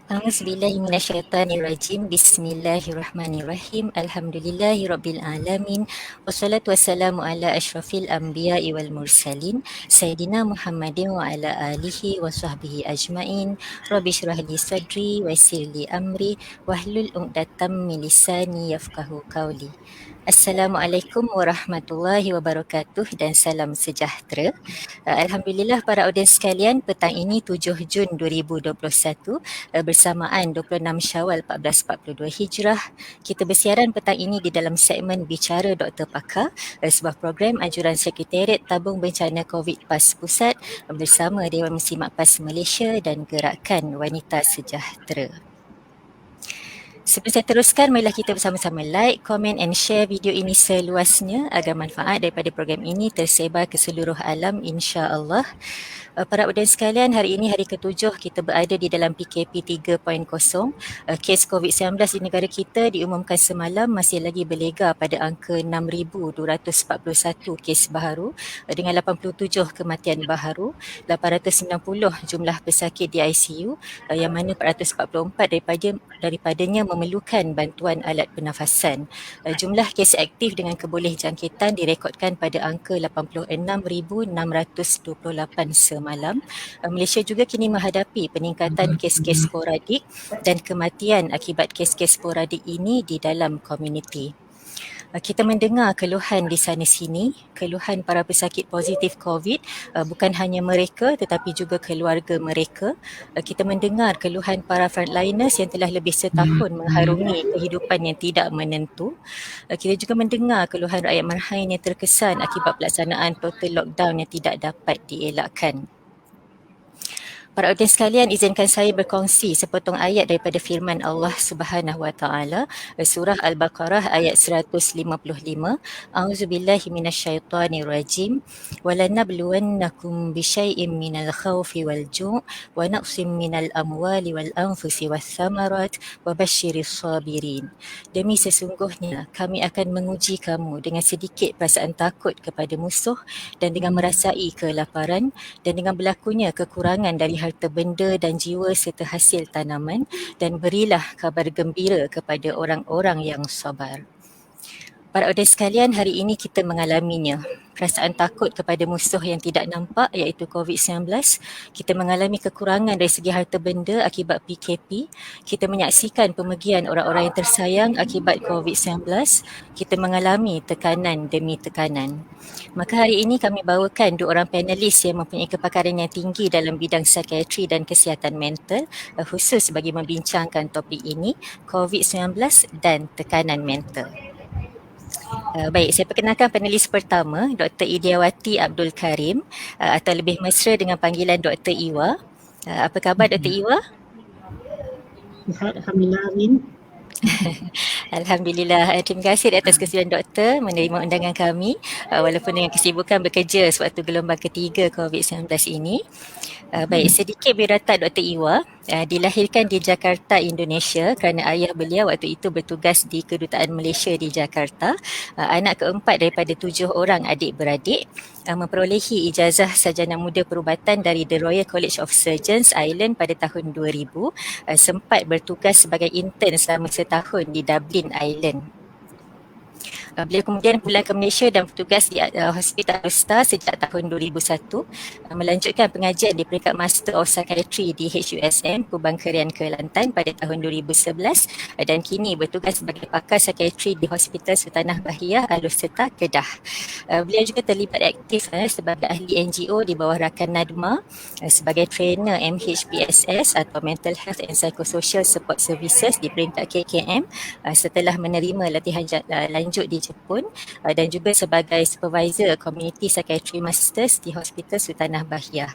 A'udzubillahiminasyaitanirrajim. Bismillahirrahmanirrahim. Alhamdulillahirabbil alamin. Wassalatu wassalamu ala asyrafil anbiya'i wal mursalin sayyidina Muhammadin wa ala alihi wa sahbihi ajmain. Rabbi shrah li sadri wa yassir li amri wahlul 'uqdatam min lisani yafqahu qawli. Assalamualaikum warahmatullahi wabarakatuh dan salam sejahtera. Alhamdulillah para audiens sekalian, petang ini 7 Jun 2021 bersamaan 26 Syawal 1442 Hijrah. Kita bersiaran petang ini di dalam segmen Bicara Dr. Pakar, sebuah program anjuran Sekretariat Tabung Bencana COVID PAS Pusat bersama Dewan Mensimak PAS Malaysia dan Gerakan Wanita Sejahtera. Sebelum saya teruskan, marilah kita bersama-sama like, komen and share video ini seluasnya agar manfaat daripada program ini tersebar ke seluruh alam insya-Allah. Para audiens sekalian, hari ini hari ke-7 kita berada di dalam PKP 3.0. Kes COVID-19 di negara kita diumumkan semalam masih lagi berlega pada angka 6,241 kes baharu dengan 87 kematian baharu, 890 jumlah pesakit di ICU yang mana 444 daripadanya memerlukan bantuan alat pernafasan. Jumlah kes aktif dengan keboleh jangkitan direkodkan pada angka 86,628 semalam. Malaysia juga kini menghadapi peningkatan kes-kes sporadik dan kematian akibat kes-kes sporadik ini di dalam komuniti. Kita mendengar keluhan di sana sini, keluhan para pesakit positif COVID, bukan hanya mereka tetapi juga keluarga mereka. Kita mendengar keluhan para frontliners yang telah lebih setahun mengharungi kehidupan yang tidak menentu. Kita juga mendengar keluhan rakyat Marhain yang terkesan akibat pelaksanaan total lockdown yang tidak dapat dielakkan. Para audiens sekalian, izinkan saya berkongsi sepotong ayat daripada firman Allah Subhanahu Wa Taala, surah Al-Baqarah ayat 155. A'udzubillahi minasyaitonirrajim. Walanabluwannakum bisyai'im minal khawfi wal ju' wa naqsim minal amwali wal anfusi was samarat wa basyiris sabirin. Demi sesungguhnya kami akan menguji kamu dengan sedikit perasaan takut kepada musuh dan dengan merasai kelaparan dan dengan berlakunya kekurangan dari harta benda dan jiwa serta hasil tanaman, dan berilah kabar gembira kepada orang-orang yang sabar. Para audiens sekalian, hari ini kita mengalaminya. Perasaan takut kepada musuh yang tidak nampak iaitu COVID-19. Kita mengalami kekurangan dari segi harta benda akibat PKP. Kita menyaksikan pemergian orang-orang yang tersayang akibat COVID-19. Kita mengalami tekanan demi tekanan. Maka hari ini kami bawakan dua orang panelis yang mempunyai kepakaran yang tinggi dalam bidang psikiatri dan kesihatan mental, khusus bagi membincangkan topik ini, COVID-19 dan tekanan mental. Baik, saya perkenalkan panelis pertama, Dr. Idiawati Abdul Karim, atau lebih mesra dengan panggilan Dr. Iwa. Apa khabar Dr. Iwa? Sihat, Alhamdulillah, Amin. Alhamdulillah. Terima kasih atas kesediaan doktor menerima undangan kami walaupun dengan kesibukan bekerja sewaktu gelombang ketiga COVID-19 ini. Baik, sedikit biodata Dr. Iwa. Dilahirkan di Jakarta, Indonesia kerana ayah beliau waktu itu bertugas di Kedutaan Malaysia di Jakarta. Anak keempat daripada 7 orang adik-beradik. Memperolehi ijazah sarjana muda perubatan dari The Royal College of Surgeons, Ireland pada tahun 2000. Sempat bertugas sebagai intern selama setahun di Dublin, Ireland. Beliau kemudian pulang ke Malaysia dan bertugas di Hospital Star sejak tahun 2001, melanjutkan pengajian di peringkat Master of Psychiatry di HUSM Kubang Kerian, Kelantan pada tahun 2011 dan kini bertugas sebagai pakar psikiatri di Hospital Sultanah Bahiyah Alus-Serta, Kedah. Beliau juga terlibat aktif sebagai ahli NGO di bawah Rakan Nadma, sebagai trainer MHPSS atau Mental Health and Psychosocial Support Services di peringkat KKM setelah menerima latihan lanjut di Jepun, dan juga sebagai supervisor Community Psychiatry Masters di Hospital Sultanah Bahiyah.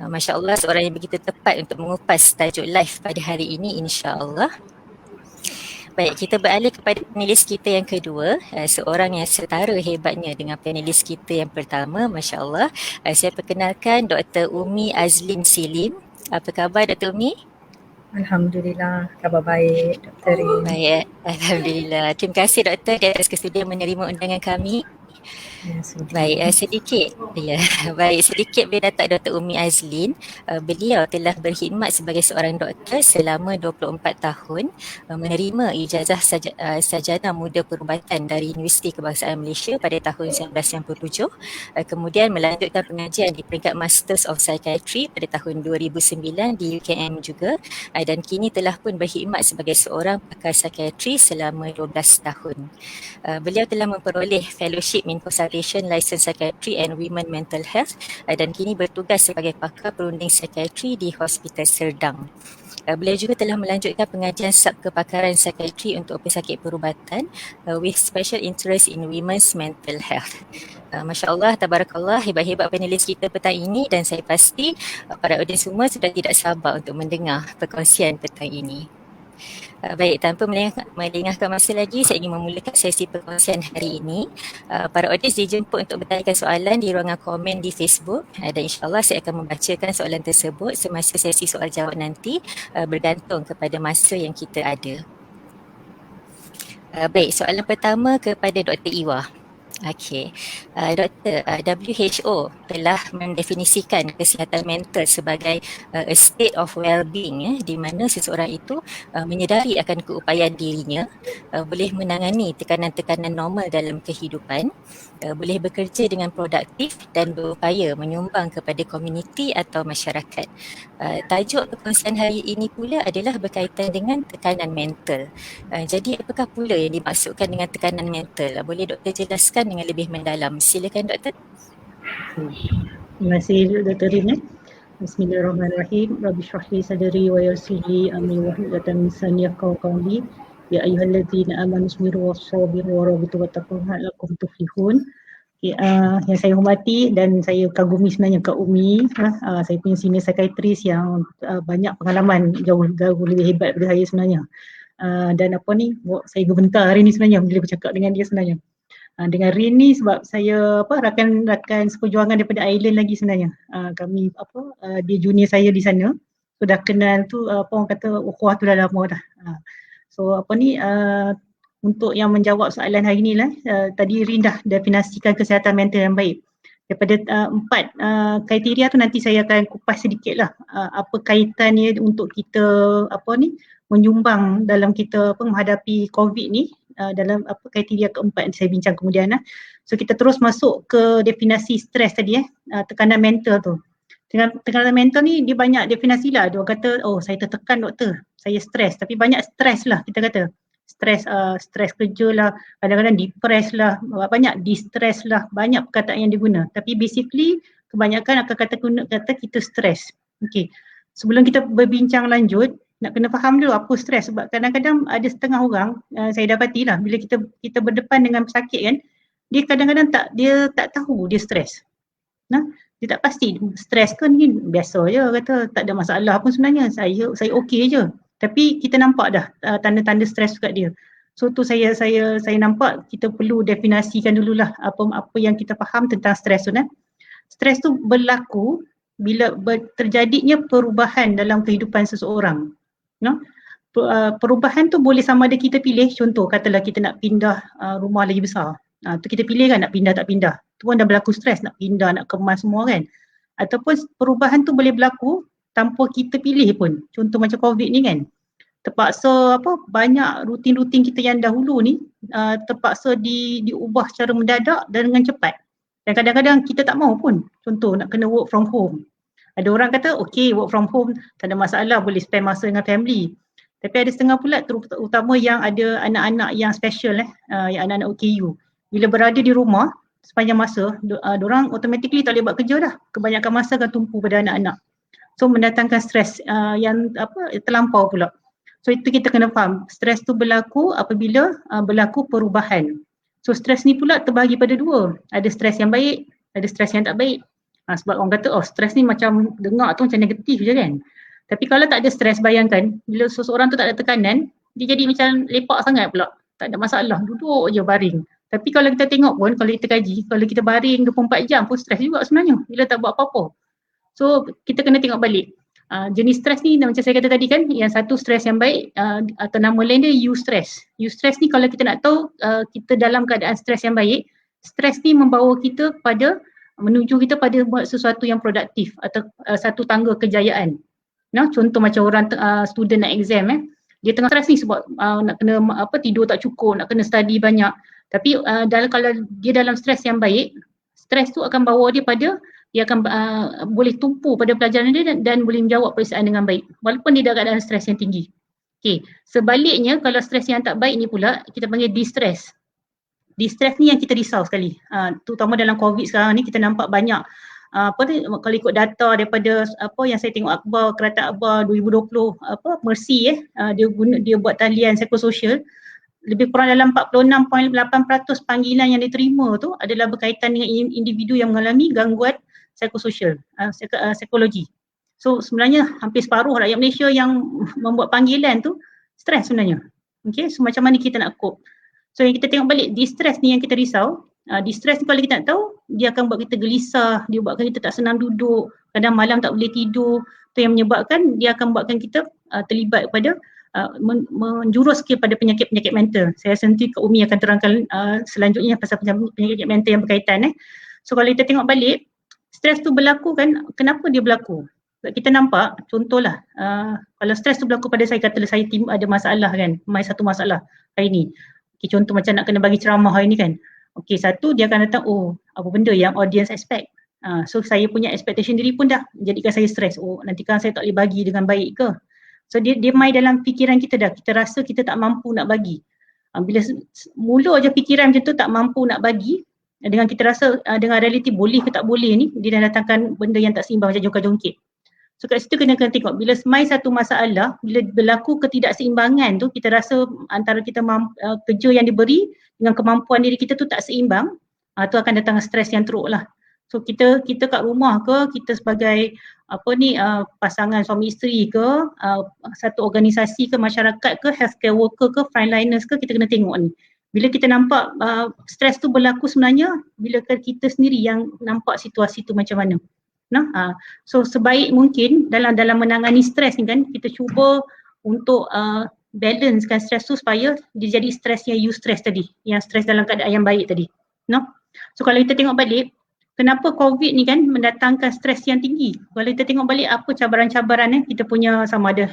Masya Allah, seorang yang begitu tepat untuk mengupas tajuk live pada hari ini, insya-Allah. Baik, kita beralih kepada panelis kita yang kedua, seorang yang setara hebatnya dengan panelis kita yang pertama, Masya Allah. Saya perkenalkan Dr. Umi Azlin Silim. Apa khabar Dr. Umi? Alhamdulillah, khabar baik, Dr. Rin. Baik, Alhamdulillah. Terima kasih Doktor di atas kesudian menerima undangan kami. Ya, sudi. Baik, sedikit biodatak Dr. Umi Azlin. Beliau telah berkhidmat sebagai seorang doktor selama 24 tahun, menerima ijazah sarjana muda perubatan dari Universiti Kebangsaan Malaysia pada tahun 1997, kemudian melanjutkan pengajian di peringkat Masters of Psychiatry pada tahun 2009 di UKM juga, dan kini telah pun berkhidmat sebagai seorang pakar psikiatri selama 12 tahun. Beliau telah memperoleh Fellowship in Consultation License Psychiatry and Women Mental Health, dan kini bertugas sebagai pakar perunding psikiatri di Hospital Serdang. Beliau juga telah melanjutkan pengajian subkepakaran psikiatri untuk pesakit perubatan with special interest in women's mental health. Masya Allah, tabarakallah, hebat-hebat panelis kita petang ini, dan saya pasti para audiens semua sudah tidak sabar untuk mendengar perkongsian petang ini. Baik, tanpa melengahkan masa lagi, saya ingin memulakan sesi perkongsian hari ini. Para audiens dijemput untuk bertanyakan soalan di ruangan komen di Facebook, dan insyaAllah saya akan membacakan soalan tersebut semasa sesi soal jawab nanti, bergantung kepada masa yang kita ada. Baik, soalan pertama kepada Dr. Iwa. Okey, Doktor, WHO telah mendefinisikan kesihatan mental sebagai a state of well-being, di mana seseorang itu menyedari akan keupayaan dirinya, boleh menangani tekanan-tekanan normal dalam kehidupan, boleh bekerja dengan produktif dan berupaya menyumbang kepada komuniti atau masyarakat. Tajuk perkongsian hari ini pula adalah berkaitan dengan tekanan mental. Jadi apakah pula yang dimaksudkan dengan tekanan mental? Boleh doktor jelaskan dengan lebih mendalam? Silakan doktor. Terima kasih Dr. Rin. Bismillahirrahmanirrahim. Rabbi shrah li sadri wa yassir li amri wahlul min lisani yafqahu qawli. Ya ayyuhallazina amanu sabiru wassabiru warabitu wattaqullaha la'allakum tuflihun. Yang saya hormati dan saya kagumi sebenarnya Kak Umi, saya punya senior psychiatrist yang banyak pengalaman, jauh lebih hebat daripada saya sebenarnya. Dan saya gementar hari ni sebenarnya bila bercakap dengan dia sebenarnya. Dengan Rin ni sebab saya rakan seperjuangan daripada Ireland lagi sebenarnya. Kami dia junior saya di sana. So dah kenal tu orang kata ukhuwah tu dah lama dah. So untuk yang menjawab soalan hari ni lah, tadi Rin dah definisikan kesihatan mental yang baik. Daripada 4 kriteria tu nanti saya akan kupas sedikit lah apa kaitannya untuk kita menyumbang dalam kita menghadapi COVID ni, dalam kriteria keempat yang saya bincang kemudian lah. So kita terus masuk ke definisi stres tadi tekanan mental tu. Tekanan mental ni dia banyak definisi lah. Dia kata, oh saya tertekan doktor, saya stres, tapi banyak stres lah kita kata. Stres kerja lah, kadang-kadang depress lah, banyak distress lah, banyak perkataan yang diguna. Tapi basically kebanyakan akan kata kita stres. Okay. Sebelum kita berbincang lanjut, nak kena faham dulu apa stres, sebab kadang-kadang ada setengah orang, saya dapati lah, bila kita berdepan dengan pesakit kan, dia kadang-kadang dia tak tahu dia stres. Dia tak pasti stres ke ni biasa je, kata tak ada masalah pun sebenarnya, saya okey je. Tapi kita nampak dah tanda-tanda stres kat dia. So tu saya nampak kita perlu definisikan dululah apa yang kita faham tentang stres tu. Stres tu berlaku bila terjadinya perubahan dalam kehidupan seseorang. Perubahan tu boleh sama ada kita pilih, contoh katalah kita nak pindah rumah lagi besar. Tu kita pilih kan nak pindah tak pindah. Tu pun dah berlaku stres, nak pindah, nak kemas semua kan. Ataupun perubahan tu boleh berlaku tanpa kita pilih pun. Contoh macam COVID ni kan. Terpaksa banyak rutin-rutin kita yang dahulu ni terpaksa diubah secara mendadak dan dengan cepat. Dan kadang-kadang kita tak mahu pun. Contoh nak kena work from home. Ada orang kata okay, work from home tak ada masalah, boleh spend masa dengan family. Tapi ada setengah pula terutama yang ada anak-anak yang special yang anak-anak OKU. Bila berada di rumah sepanjang masa, diorang automatically tak boleh buat kerja dah. Kebanyakan masa akan tumpu pada anak-anak. So mendatangkan stres yang terlampau pula. So itu kita kena faham, stres tu berlaku apabila berlaku perubahan. So stres ni pula terbahagi pada dua. Ada stres yang baik, ada stres yang tak baik. Sebab orang kata stres ni macam dengar tu macam negatif je kan. Tapi kalau tak ada stres, bayangkan bila seseorang tu tak ada tekanan, dia jadi macam lepak sangat pula. Tak ada masalah, duduk je baring. Tapi kalau kita tengok pun, kalau kita kaji, kalau kita baring 24 jam pun stres juga sebenarnya bila tak buat apa-apa. So kita kena tengok balik. Jenis stres ni macam saya kata tadi kan, yang satu stres yang baik atau nama lain dia eustress. Eustress ni kalau kita nak tahu kita dalam keadaan stres yang baik, Stres ni membawa kita pada menuju kita pada buat sesuatu yang produktif atau satu tangga kejayaan. Contoh macam orang student nak exam dia tengah stres ni sebab nak kena tidur tak cukup, nak kena study banyak. Tapi kalau dia dalam stres yang baik, stres tu akan bawa dia pada dia akan boleh tumpu pada pelajaran dia dan boleh menjawab peperiksaan dengan baik walaupun dia dah dalam stres yang tinggi. Okey, sebaliknya kalau stres yang tak baik ni pula kita panggil distress. Distress ni yang kita risau sekali. Terutama dalam COVID sekarang ni kita nampak banyak kalau ikut data daripada yang saya tengok akhbar Kereta Akhbar 2020 Mercy dia buat talian psikososial, lebih kurang dalam 46.8% panggilan yang diterima tu adalah berkaitan dengan individu yang mengalami gangguan psikososial, psikologi. So sebenarnya hampir separuh rakyat Malaysia yang membuat panggilan tu stres sebenarnya. Okay, so macam mana kita nak cope? So yang kita tengok balik, distress ni yang kita risau. Distress ni kalau kita nak tahu, dia akan buat kita gelisah, dia buatkan kita tak senang duduk, kadang malam tak boleh tidur. Itu yang menyebabkan dia akan buatkan kita terlibat pada menjurus kepada penyakit-penyakit mental. Saya rasa nanti Kak Umi akan terangkan selanjutnya pasal penyakit mental yang berkaitan. So kalau kita tengok balik, stres tu berlaku kan, kenapa dia berlaku? Kita nampak, contohlah, kalau stres tu berlaku pada saya, katalah saya ada masalah kan, satu masalah hari ni. Okay, contoh macam nak kena bagi ceramah hari ni kan. Okay, satu dia akan datang, apa benda yang audience expect. So saya punya expectation diri pun dah jadikan saya stres. Nanti kan saya tak boleh bagi dengan baik ke? So dia main dalam fikiran kita dah. Kita rasa kita tak mampu nak bagi. Bila mula je fikiran macam tu tak mampu nak bagi, dengan kita rasa dengan realiti boleh ke tak boleh ni, dia dah datangkan benda yang tak seimbang macam jongkak-jongkit. So kat situ kena tengok, bila semai satu masalah, bila berlaku ketidakseimbangan tu, kita rasa antara kita kerja yang diberi dengan kemampuan diri kita tu tak seimbang, tu akan datang stres yang teruk lah. So kita kat rumah ke, kita sebagai pasangan suami isteri ke, satu organisasi ke, masyarakat ke, healthcare worker ke, frontliners ke, kita kena tengok ni. Bila kita nampak stres tu berlaku sebenarnya, bila kita sendiri yang nampak situasi tu macam mana. So sebaik mungkin dalam menangani stres ni kan, kita cuba untuk balancekan stres tu supaya dia jadi stres yang eustress tadi, yang stres dalam keadaan yang baik tadi. So kalau kita tengok balik, kenapa COVID ni kan mendatangkan stres yang tinggi? Kalau kita tengok balik apa cabaran-cabaran kita punya, sama ada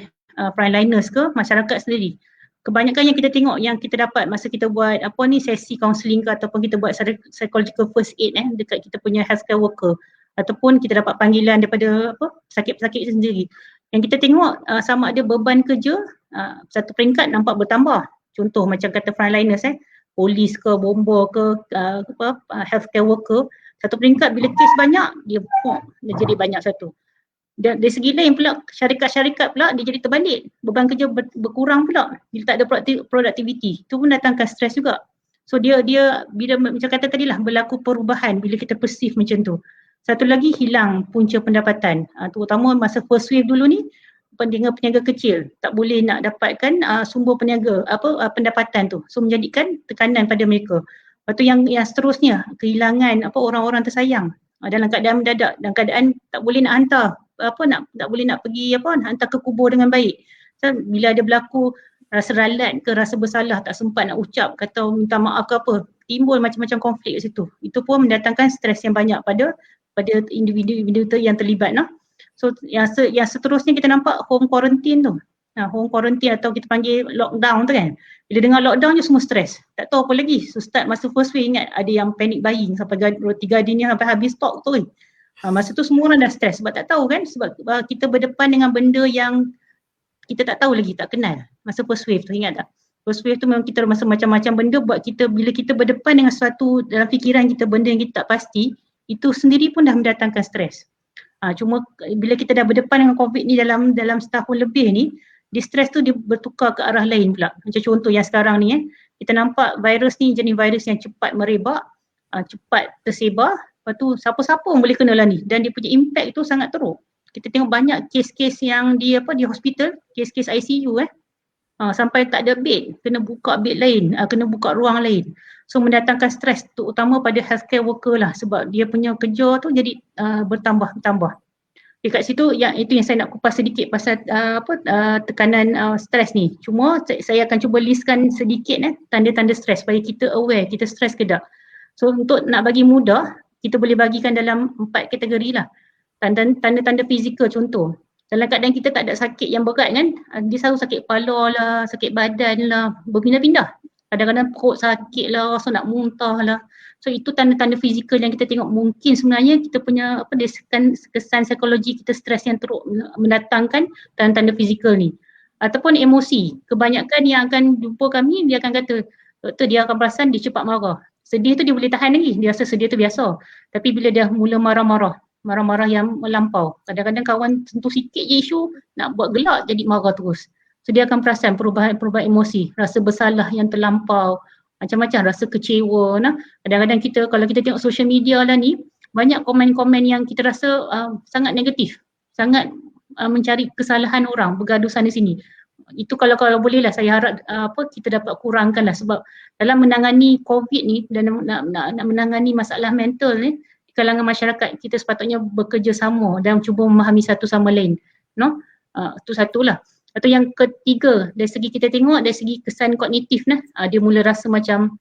frontliners ke, masyarakat sendiri. Kebanyakan yang kita tengok, yang kita dapat masa kita buat sesi counselling ke, ataupun kita buat psychological first aid dekat kita punya healthcare worker, ataupun kita dapat panggilan daripada pesakit-pesakit sendiri. Yang kita tengok sama ada beban kerja satu peringkat nampak bertambah. Contoh macam kata frontliners polis ke, bomba ke, healthcare worker, satu peringkat bila kes banyak dia jadi banyak satu. Dan dari segi lain pula syarikat-syarikat pula dia jadi terbalik, beban kerja berkurang pula bila tak ada productivity. Itu pun datangkan stres juga. So dia bila macam kata tadi lah, berlaku perubahan bila kita perceive macam tu. Satu lagi, hilang punca pendapatan. Terutama masa first wave dulu ni, peniaga kecil tak boleh nak dapatkan sumber pendapatan tu. So menjadikan tekanan pada mereka. Lepas tu yang seterusnya, kehilangan orang-orang tersayang dalam keadaan mendadak, dalam keadaan tak boleh nak hantar tak boleh nak pergi hantar ke kubur dengan baik. So, bila ada berlaku rasa ralat ke, rasa bersalah, tak sempat nak ucap, kata minta maaf ke apa, timbul macam-macam konflik kat situ. Itu pun mendatangkan stres yang banyak pada individu-individu yang terlibat. So yang seterusnya kita nampak home quarantine tu. Home quarantine atau kita panggil lockdown tu kan. Bila dengar lockdown je semua stres. Tak tahu apa lagi. So start masa first wave, ingat ada yang panic buying sampai roti gardenia sampai habis stok tu. Masa tu semua orang dah stres sebab tak tahu kan, sebab kita berdepan dengan benda yang kita tak tahu lagi, tak kenal. Masa first wave tu, ingat tak? First wave tu memang kita rasa macam-macam benda buat kita, bila kita berdepan dengan sesuatu dalam fikiran kita, benda yang kita tak pasti, itu sendiri pun dah mendatangkan stres. Cuma bila kita dah berdepan dengan COVID ni dalam setahun lebih ni, stres tu dia bertukar ke arah lain pula. Macam contoh yang sekarang ni kita nampak virus ni jenis virus yang cepat merebak, cepat tersebar. Lepas tu siapa-siapa pun boleh kena lah ni, dan dia punya impact tu sangat teruk. Kita tengok banyak kes-kes yang di hospital, kes-kes ICU sampai tak ada bed, kena buka bed lain, kena buka ruang lain. So mendatangkan stres terutama pada healthcare worker lah, sebab dia punya kerja tu jadi bertambah-tambah. Kat situ itu yang saya nak kupas sedikit pasal tekanan stres ni. Cuma saya akan cuba listkan sedikit tanda-tanda stres supaya kita aware kita stres ke tak. So untuk nak bagi mudah, kita boleh bagikan dalam 4 kategori lah. Tanda-tanda fizikal contoh. Dalam keadaan kita tak ada sakit yang berat kan, dia selalu sakit kepala lah, sakit badan lah, berpindah-pindah. Kadang-kadang perut sakit lah, rasa nak muntah lah. So itu tanda-tanda fizikal yang kita tengok mungkin sebenarnya kita punya dia kesan psikologi kita stres yang teruk mendatangkan tanda-tanda fizikal ni. Ataupun emosi. Kebanyakan yang akan jumpa kami dia akan kata, doktor dia akan perasan dia cepat marah. Sedih tu dia boleh tahan lagi, dia rasa sedih tu biasa. Tapi bila dia mula marah-marah yang melampau. Kadang-kadang kawan sentuh sikit je isu, nak buat gelak jadi marah terus. So dia akan perasan perubahan emosi, rasa bersalah yang terlampau, macam-macam rasa kecewa. Nah. Kadang-kadang kita kalau kita tengok social media lah ni, banyak komen-komen yang kita rasa sangat negatif, sangat mencari kesalahan orang, bergaduh sana sini. Itu kalau boleh lah saya harap kita dapat kurangkan lah sebab dalam menangani COVID ni dan nak menangani masalah mental ni di kalangan masyarakat kita sepatutnya bekerjasama dan cuba memahami satu sama lain. No? Itu satulah. Atau yang ketiga, dari segi kita tengok dari segi kesan kognitif nah, dia mula rasa macam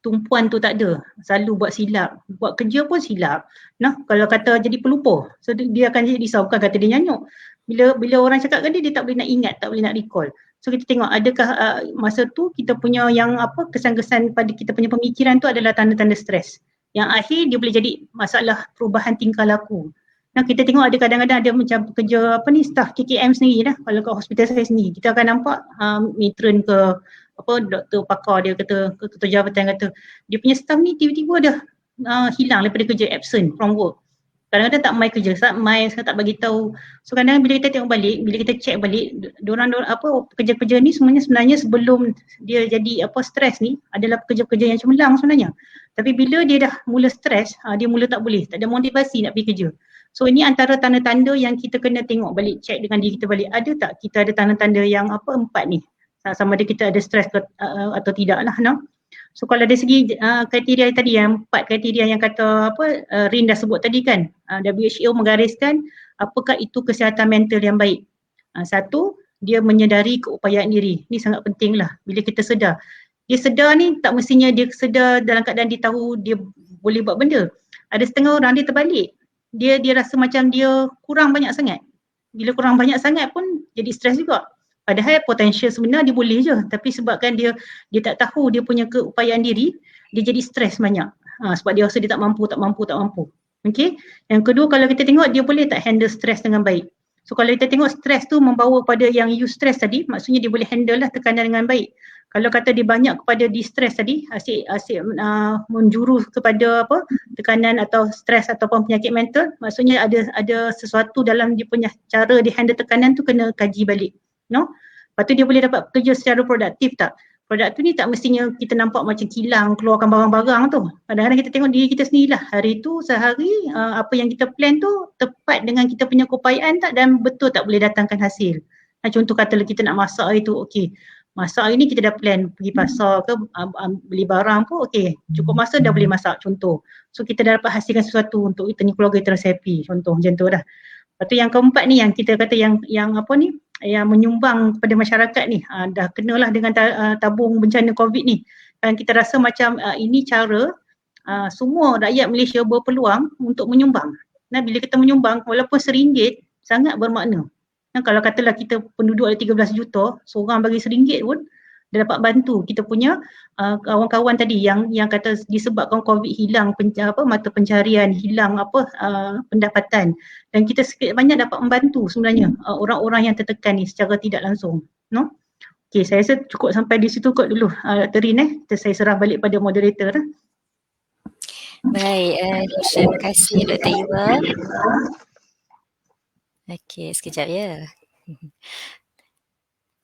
tumpuan tu tak ada, selalu buat silap, buat kerja pun silap. Nah, kalau kata jadi pelupa, so dia akan jadi risau, bukan kata dia nyanyuk. Bila orang cakap ke dia tak boleh nak ingat, tak boleh nak recall. So kita tengok adakah masa tu kita punya yang kesan-kesan pada kita punya pemikiran tu adalah tanda-tanda stres. Yang akhir dia boleh jadi masalah perubahan tingkah laku. Nah, kita tengok ada kadang-kadang ada macam pekerja staff KKM sendiri dah. Kalau kat hospital saya sendiri, kita akan nampak matron ke doktor pakar dia kata, ketua jabatan kata, dia punya staff ni tiba-tiba dah hilang daripada kerja, absent from work. Kadang-kadang tak mai kerja, tak bagi tahu. So kadang-kadang bila kita tengok balik, bila kita check balik, diorang pekerja-pekerja ni sebenarnya sebelum dia jadi stres ni adalah pekerja-pekerja yang cemerlang sebenarnya. Tapi bila dia dah mula stres, dia mula tak boleh, tak ada motivasi nak pergi kerja. So ini antara tanda-tanda yang kita kena tengok balik, check dengan diri kita balik. Ada tak kita ada tanda-tanda yang 4 ni? Sama ada kita ada stres atau tidak lah. No? So kalau dari segi kriteria tadi yang 4 kriteria yang kata Rin dah sebut tadi kan, WHO menggariskan apakah itu kesihatan mental yang baik. Satu, dia menyedari keupayaan diri. Ini sangat penting lah bila kita sedar. Dia sedar ni tak mestinya dia sedar dalam keadaan dia tahu dia boleh buat benda. Ada setengah orang dia terbalik. Dia rasa macam dia kurang banyak sangat. Bila kurang banyak sangat pun jadi stres juga. Padahal potensial sebenar dia boleh je, tapi sebabkan dia tak tahu dia punya keupayaan diri, dia jadi stres banyak. Sebab dia rasa dia tak mampu. Okey. Yang kedua, kalau kita tengok dia boleh tak handle stres dengan baik. So kalau kita tengok stres tu membawa pada yang you stress tadi, maksudnya dia boleh handle lah tekanan dengan baik. Kalau kata dia banyak kepada distress tadi, asyik menjurus kepada tekanan atau stres ataupun penyakit mental, maksudnya ada sesuatu dalam dia punya cara dia handle tekanan tu kena kaji balik. No? Lepas tu dia boleh dapat kerja secara produktif tak? Produk tu ni tak mestinya kita nampak macam kilang keluarkan barang-barang tu. Kadang-kadang kita tengok diri kita sendirilah. Hari tu sehari apa yang kita plan tu tepat dengan kita punya keupayaan tak dan betul tak boleh datangkan hasil. Contoh katalah kita nak masak hari tu, okey. Masak hari ni kita dah plan pergi pasar ke beli barang pun okey. Cukup masa dah boleh masak contoh. So kita dah dapat hasilkan sesuatu untuk kita ni keluarga kita rasa happy contoh macam tu dah. Lepas tu yang keempat ni yang kita kata yang yang menyumbang kepada masyarakat ni dah kenalah dengan tabung bencana COVID ni. Dan kita rasa macam ini cara semua rakyat Malaysia berpeluang untuk menyumbang. Nah, bila kita menyumbang walaupun RM1 sangat bermakna. Nah, kalau katalah kita penduduk ada 13 juta, seorang bagi RM1 pun dia dapat bantu kita punya kawan-kawan tadi yang kata disebabkan COVID hilang mata pencarian, hilang pendapatan dan kita sikit banyak dapat membantu sebenarnya orang-orang yang tertekan ni secara tidak langsung. No? Okey, saya rasa cukup sampai di situ kot dulu Dr. Rin saya serah balik pada moderator. Baik, terima kasih Dr. Iwa. Okey, sekejap ya.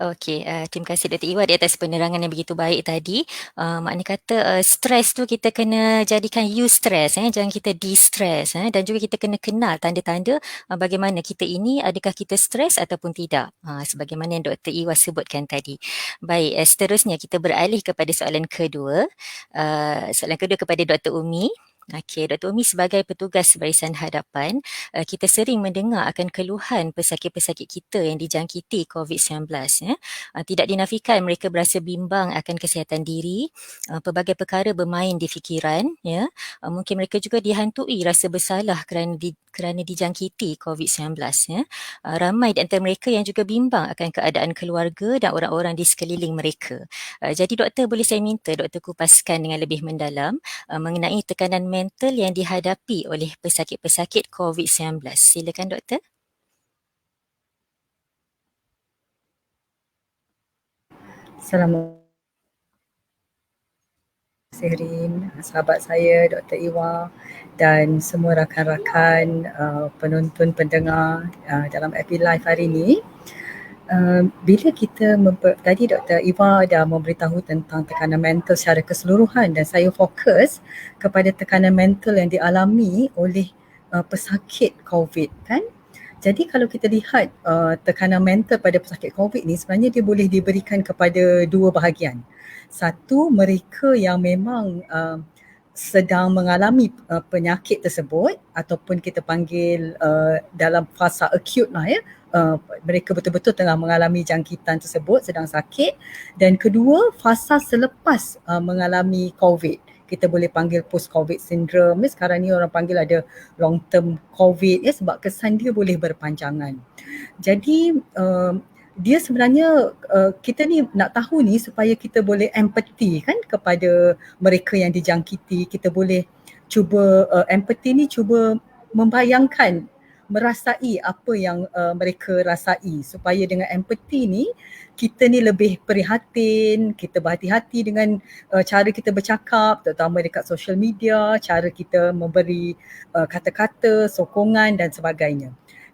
Okey, terima kasih Dr. Iwa di atas penerangan yang begitu baik tadi. Maknanya kata stres tu kita kena jadikan eustress, jangan kita de-stress, dan juga kita kena kenal tanda-tanda bagaimana kita ini, adakah kita stres ataupun tidak. Sebagaimana yang Dr. Iwa sebutkan tadi. Baik, seterusnya kita beralih kepada soalan kedua. Soalan kedua kepada Dr. Umi. Okey, Dr. Umi sebagai petugas barisan hadapan, kita sering mendengar akan keluhan pesakit-pesakit kita yang dijangkiti COVID-19. Ya. Tidak dinafikan mereka berasa bimbang akan kesihatan diri, pelbagai perkara bermain di fikiran. Ya. Mungkin mereka juga dihantui rasa bersalah kerana dijangkiti COVID-19. Ya. Ramai di antara mereka yang juga bimbang akan keadaan keluarga dan orang-orang di sekeliling mereka. Jadi doktor, boleh saya minta doktor kupaskan dengan lebih mendalam mengenai tekanan mental yang dihadapi oleh pesakit-pesakit COVID-19. Silakan doktor. Assalamualaikum Sehrin, sahabat saya Dr. Iwa dan semua rakan-rakan penonton pendengar dalam FB Live hari ini. Bila kita tadi Dr. Iwa dah memberitahu tentang tekanan mental secara keseluruhan dan saya fokus kepada tekanan mental yang dialami oleh pesakit COVID kan. Jadi kalau kita lihat tekanan mental pada pesakit COVID ni sebenarnya dia boleh diberikan kepada dua bahagian. Satu, mereka yang memang sedang mengalami penyakit tersebut ataupun kita panggil dalam fasa acute lah ya. Mereka betul-betul tengah mengalami jangkitan tersebut, sedang sakit. Dan kedua, fasa selepas mengalami COVID. Kita boleh panggil post-COVID syndrome. Sekarang ni orang panggil ada long term COVID ya, sebab kesan dia boleh berpanjangan. Jadi dia sebenarnya kita ni nak tahu ni supaya kita boleh empathy kan kepada mereka yang dijangkiti. Kita boleh cuba empathy ni cuba membayangkan, merasai apa yang mereka rasai, supaya dengan empathy ni kita ni lebih prihatin, kita berhati-hati dengan cara kita bercakap, terutama dekat social media, cara kita memberi kata-kata, sokongan dan sebagainya.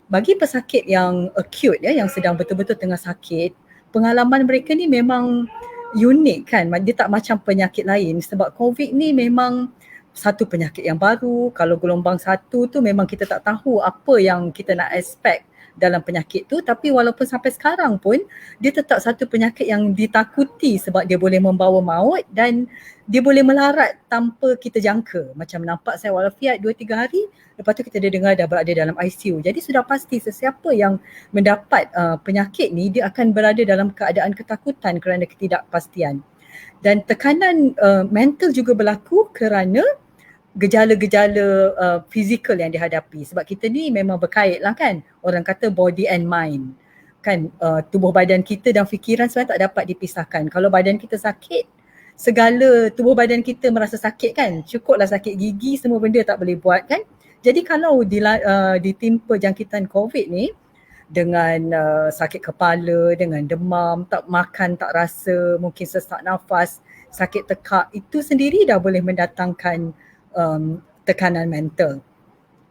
Bagi pesakit yang acute ya, yang sedang betul-betul tengah sakit, pengalaman mereka ni memang unik kan. Dia tak macam penyakit lain sebab COVID ni memang satu penyakit yang baru. Kalau gelombang satu tu memang kita tak tahu apa yang kita nak expect dalam penyakit tu, tapi walaupun sampai sekarang pun dia tetap satu penyakit yang ditakuti sebab dia boleh membawa maut dan dia boleh melarat tanpa kita jangka. Macam nampak saya walafiat 2-3 hari, lepas tu kita dah dengar dah berada dalam ICU. Jadi sudah pasti sesiapa yang mendapat penyakit ni, dia akan berada dalam keadaan ketakutan kerana ketidakpastian. Dan tekanan mental juga berlaku kerana gejala-gejala fizikal yang dihadapi. Sebab kita ni memang berkait lah kan. Orang kata body and mind. Kan tubuh badan kita dan fikiran sebenarnya tak dapat dipisahkan. Kalau badan kita sakit, segala tubuh badan kita merasa sakit kan. Cukuplah sakit gigi, semua benda tak boleh buat kan. Jadi kalau ditimpa jangkitan COVID ni, dengan sakit kepala, dengan demam, tak makan, tak rasa, mungkin sesak nafas, sakit tekak, itu sendiri dah boleh mendatangkan tekanan mental.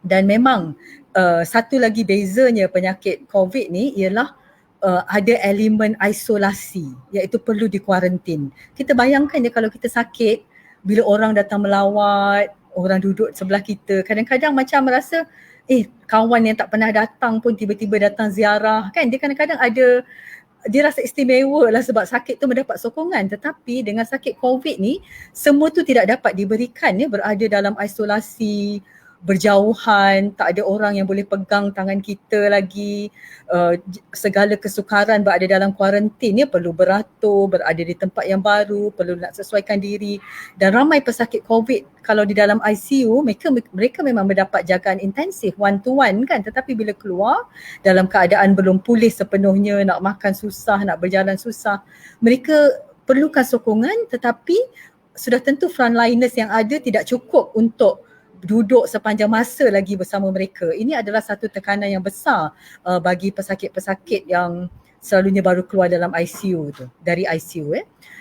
Dan memang satu lagi bezanya penyakit COVID ni ialah ada elemen isolasi, iaitu perlu dikuarantin. Kita bayangkan je kalau kita sakit, bila orang datang melawat, orang duduk sebelah kita, kadang-kadang macam merasa kawan yang tak pernah datang pun tiba-tiba datang ziarah kan. Dia kadang-kadang ada, dia rasa istimewa lah sebab sakit tu mendapat sokongan. Tetapi dengan sakit COVID ni, semua tu tidak dapat diberikan ya, berada dalam isolasi, berjauhan, tak ada orang yang boleh pegang tangan kita lagi, segala kesukaran berada dalam kuarantin ya, perlu beratur, berada di tempat yang baru, perlu nak sesuaikan diri. Dan ramai pesakit COVID kalau di dalam ICU, mereka memang mendapat jagaan intensif one to one kan, tetapi bila keluar dalam keadaan belum pulih sepenuhnya, nak makan susah, nak berjalan susah, mereka perlukan sokongan, tetapi sudah tentu frontliners yang ada tidak cukup untuk duduk sepanjang masa lagi bersama mereka. Ini adalah satu tekanan yang besar bagi pesakit-pesakit yang selalunya baru keluar dalam ICU tu, dari ICU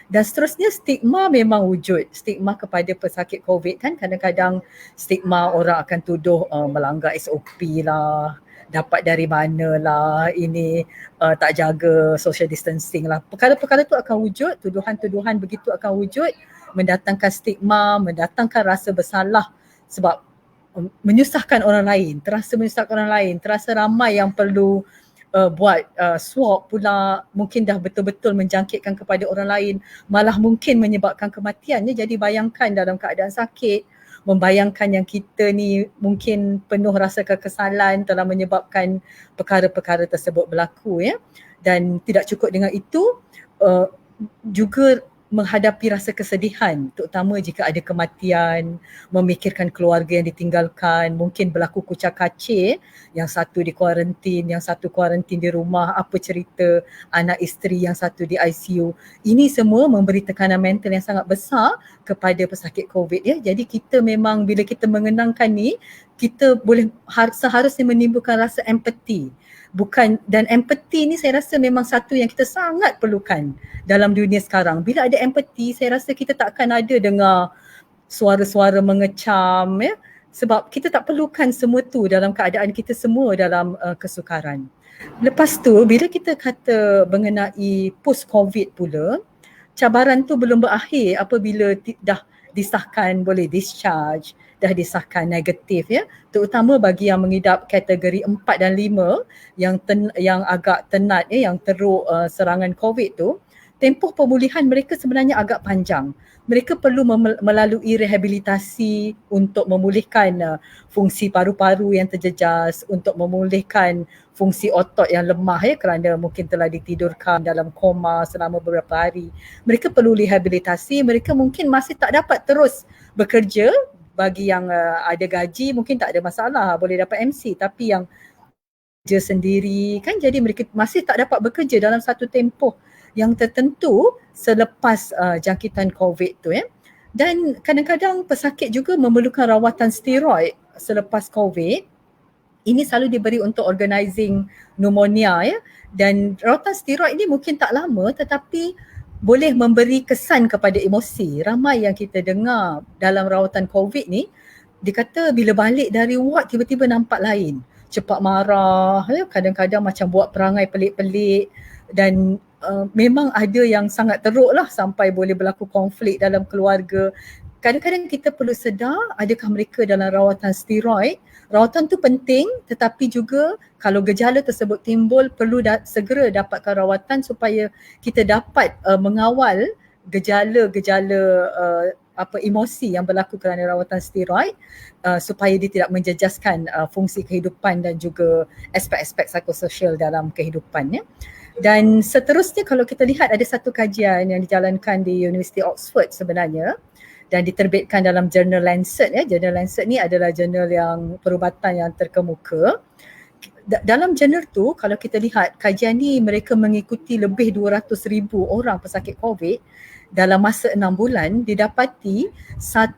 Dan seterusnya stigma memang wujud. Stigma kepada pesakit COVID kan, kadang-kadang stigma orang akan tuduh melanggar SOP lah, dapat dari mana lah, ini tak jaga social distancing lah. Perkara-perkara tu akan wujud, tuduhan-tuduhan begitu akan wujud, mendatangkan stigma, mendatangkan rasa bersalah sebab menyusahkan orang lain, terasa menyusahkan orang lain, terasa ramai yang perlu buat swab pula, mungkin dah betul-betul menjangkitkan kepada orang lain, malah mungkin menyebabkan kematiannya. Jadi bayangkan dalam keadaan sakit, membayangkan yang kita ni mungkin penuh rasa kekesalan telah menyebabkan perkara-perkara tersebut berlaku ya. Dan tidak cukup dengan itu, juga menghadapi rasa kesedihan, terutama jika ada kematian, memikirkan keluarga yang ditinggalkan, mungkin berlaku kucak-kacir, yang satu di kuarantin, yang satu kuarantin di rumah, apa cerita anak isteri yang satu di ICU. Ini semua memberi tekanan mental yang sangat besar kepada pesakit COVID ya. Jadi kita memang bila kita mengenangkan ni, kita boleh seharusnya menimbulkan rasa empati. Dan empati ni saya rasa memang satu yang kita sangat perlukan dalam dunia sekarang. Bila ada empati, saya rasa kita tak akan ada dengar suara-suara mengecam ya, sebab kita tak perlukan semua tu dalam keadaan kita semua dalam kesukaran. Lepas tu bila kita kata mengenai post COVID pula, cabaran tu belum berakhir apabila dah disahkan boleh discharge, dah disahkan negatif ya, terutama bagi yang mengidap kategori 4 dan 5 yang agak tenat yang teruk serangan COVID tu, tempoh pemulihan mereka sebenarnya agak panjang. Mereka perlu melalui rehabilitasi untuk memulihkan fungsi paru-paru yang terjejas, untuk memulihkan fungsi otot yang lemah ya, kerana mungkin telah ditidurkan dalam koma selama beberapa hari. Mereka perlu rehabilitasi, mereka mungkin masih tak dapat terus bekerja. Bagi yang ada gaji mungkin tak ada masalah, boleh dapat MC, tapi yang kerja sendiri kan, jadi mereka masih tak dapat bekerja dalam satu tempoh yang tertentu selepas jangkitan COVID tu ya. Dan kadang-kadang pesakit juga memerlukan rawatan steroid selepas COVID. Ini selalu diberi untuk organizing pneumonia ya. Dan rawatan steroid ni mungkin tak lama tetapi boleh memberi kesan kepada emosi. Ramai yang kita dengar dalam rawatan COVID ni, dia kata bila balik dari ward tiba-tiba nampak lain. Cepat marah, ya, kadang-kadang macam buat perangai pelik-pelik, dan memang ada yang sangat teruk lah sampai boleh berlaku konflik dalam keluarga. Kadang-kadang kita perlu sedar adakah mereka dalam rawatan steroid. Rawatan tu penting, tetapi juga kalau gejala tersebut timbul perlu segera dapatkan rawatan supaya kita dapat mengawal gejala-gejala emosi yang berlaku kerana rawatan steroid, supaya dia tidak menjejaskan fungsi kehidupan dan juga aspek-aspek psikososial dalam kehidupan ya. Dan seterusnya kalau kita lihat ada satu kajian yang dijalankan di University Oxford sebenarnya, dan diterbitkan dalam jurnal Lancet ya. Jurnal Lancet ni adalah jurnal yang perubatan yang terkemuka. Dalam jurnal tu kalau kita lihat kajian ni, mereka mengikuti lebih 200,000 orang pesakit COVID dalam masa 6 bulan, didapati 1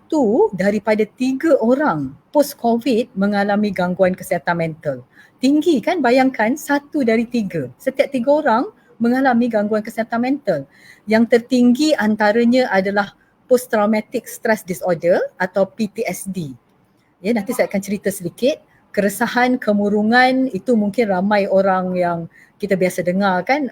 daripada 3 orang post COVID mengalami gangguan kesihatan mental. Tinggi kan, bayangkan 1 dari 3. Setiap 3 orang mengalami gangguan kesihatan mental. Yang tertinggi antaranya adalah Post Traumatic Stress Disorder atau PTSD. Ya, nanti saya akan cerita sedikit. Keresahan, kemurungan itu mungkin ramai orang yang kita biasa dengar kan,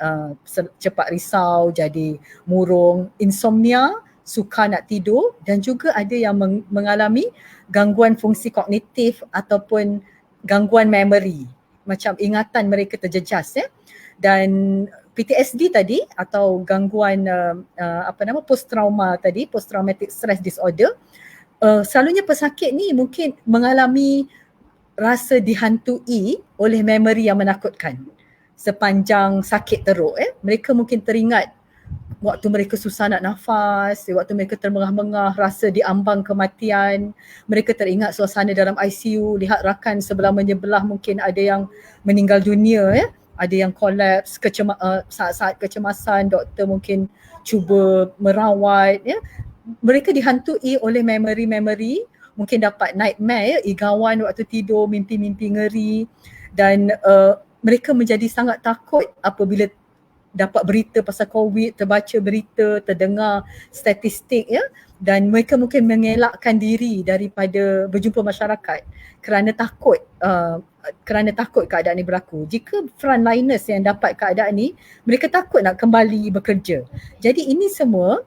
cepat risau, jadi murung, insomnia, sukar nak tidur, dan juga ada yang mengalami gangguan fungsi kognitif ataupun gangguan memory, macam ingatan mereka terjejas ya. Dan PTSD tadi atau gangguan post trauma tadi, post traumatic stress disorder, selalunya pesakit ni mungkin mengalami rasa dihantui oleh memori yang menakutkan sepanjang sakit teruk. Mereka mungkin teringat waktu mereka susah nak nafas, waktu mereka termengah-mengah, rasa diambang kematian, mereka teringat suasana dalam ICU, lihat rakan sebelah menyebelah mungkin ada yang meninggal dunia ada yang kolaps, saat-saat kecemasan, doktor mungkin cuba merawat ya. Mereka dihantui oleh memori-memori, mungkin dapat nightmare igawan waktu tidur, mimpi-mimpi ngeri, dan mereka menjadi sangat takut apabila dapat berita pasal COVID, terbaca berita, terdengar statistik ya, dan mereka mungkin mengelakkan diri daripada berjumpa masyarakat kerana takut keadaan ini berlaku. Jika frontliners yang dapat keadaan ni, mereka takut nak kembali bekerja. Jadi ini semua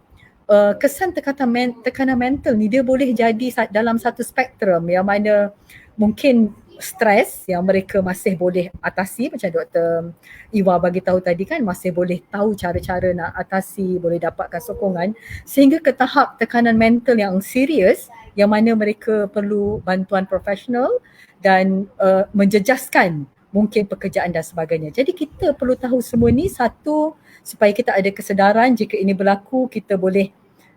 kesan tekanan mental ni dia boleh jadi dalam satu spektrum yang mana mungkin stres yang mereka masih boleh atasi, macam Dr. Iwa bagi tahu tadi kan, masih boleh tahu cara-cara nak atasi, boleh dapatkan sokongan, sehingga ke tahap tekanan mental yang serius yang mana mereka perlu bantuan profesional dan menjejaskan mungkin pekerjaan dan sebagainya. Jadi kita perlu tahu semua ni, satu, supaya kita ada kesedaran jika ini berlaku, kita boleh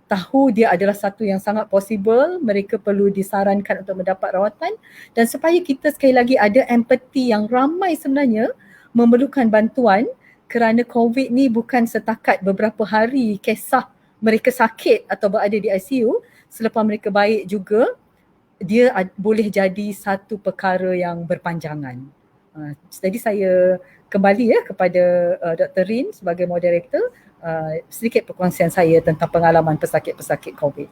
tahu dia adalah satu yang sangat possible, mereka perlu disarankan untuk mendapat rawatan, dan supaya kita sekali lagi ada empathy yang ramai sebenarnya memerlukan bantuan kerana COVID ni bukan setakat beberapa hari kisah mereka sakit atau berada di ICU, selepas mereka baik juga dia boleh jadi satu perkara yang berpanjangan. Jadi saya kembali kepada Dr. Rin sebagai moderator, sedikit perkongsian saya tentang pengalaman pesakit-pesakit COVID.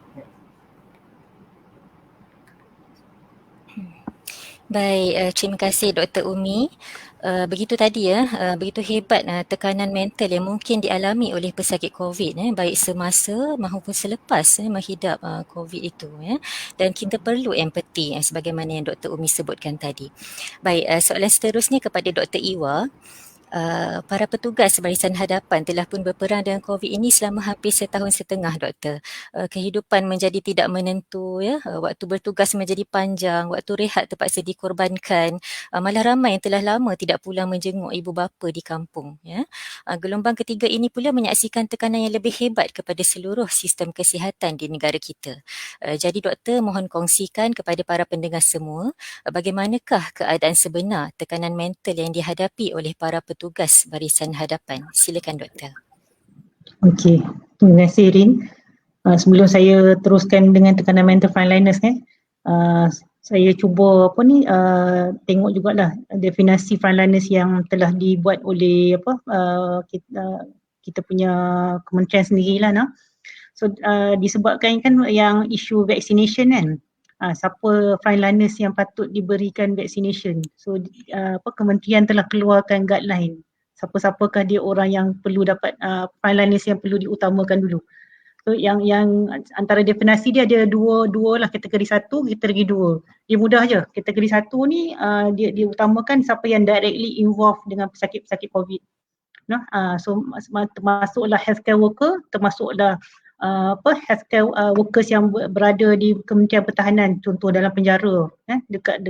Baik, terima kasih Dr. Umi. Begitu tadi begitu hebat tekanan mental yang mungkin dialami oleh pesakit COVID baik semasa maupun selepas menghidap COVID itu dan kita perlu empati sebagaimana yang Dr. Umi sebutkan tadi. Baik, soalan seterusnya kepada Dr. Iwa. Para petugas barisan hadapan telah pun berperang dengan COVID ini selama hampir 1.5 tahun, Doktor. Kehidupan menjadi tidak menentu, waktu bertugas menjadi panjang, waktu rehat terpaksa dikorbankan. Malah ramai yang telah lama tidak pulang menjenguk ibu bapa di kampung. Gelombang ketiga ini pula menyaksikan tekanan yang lebih hebat kepada seluruh sistem kesihatan di negara kita. Jadi Doktor, mohon kongsikan kepada para pendengar semua, bagaimanakah keadaan sebenar tekanan mental yang dihadapi oleh para petugas barisan hadapan. Silakan Doktor. Okey, terima kasih Rin. Sebelum saya teruskan dengan tekanan mental frontliners saya cuba tengok jugalah definisi frontliners yang telah dibuat oleh kita punya kementerian sendirilah. So disebabkan kan yang isu vaccination kan. Siapa frontliners yang patut diberikan vaccination. So kementerian telah keluarkan guideline. Siapa-siapakah dia orang yang perlu dapat frontliners yang perlu diutamakan dulu. So yang antara definisi dia ada dua lah, kategori 1, kategori 2. Dia mudah je. Kategori 1 ni dia utamakan siapa yang directly involved dengan pesakit-pesakit COVID. So termasuklah healthcare worker, termasuklah healthcare workers yang berada di Kementerian Pertahanan, contoh dalam penjara, dekat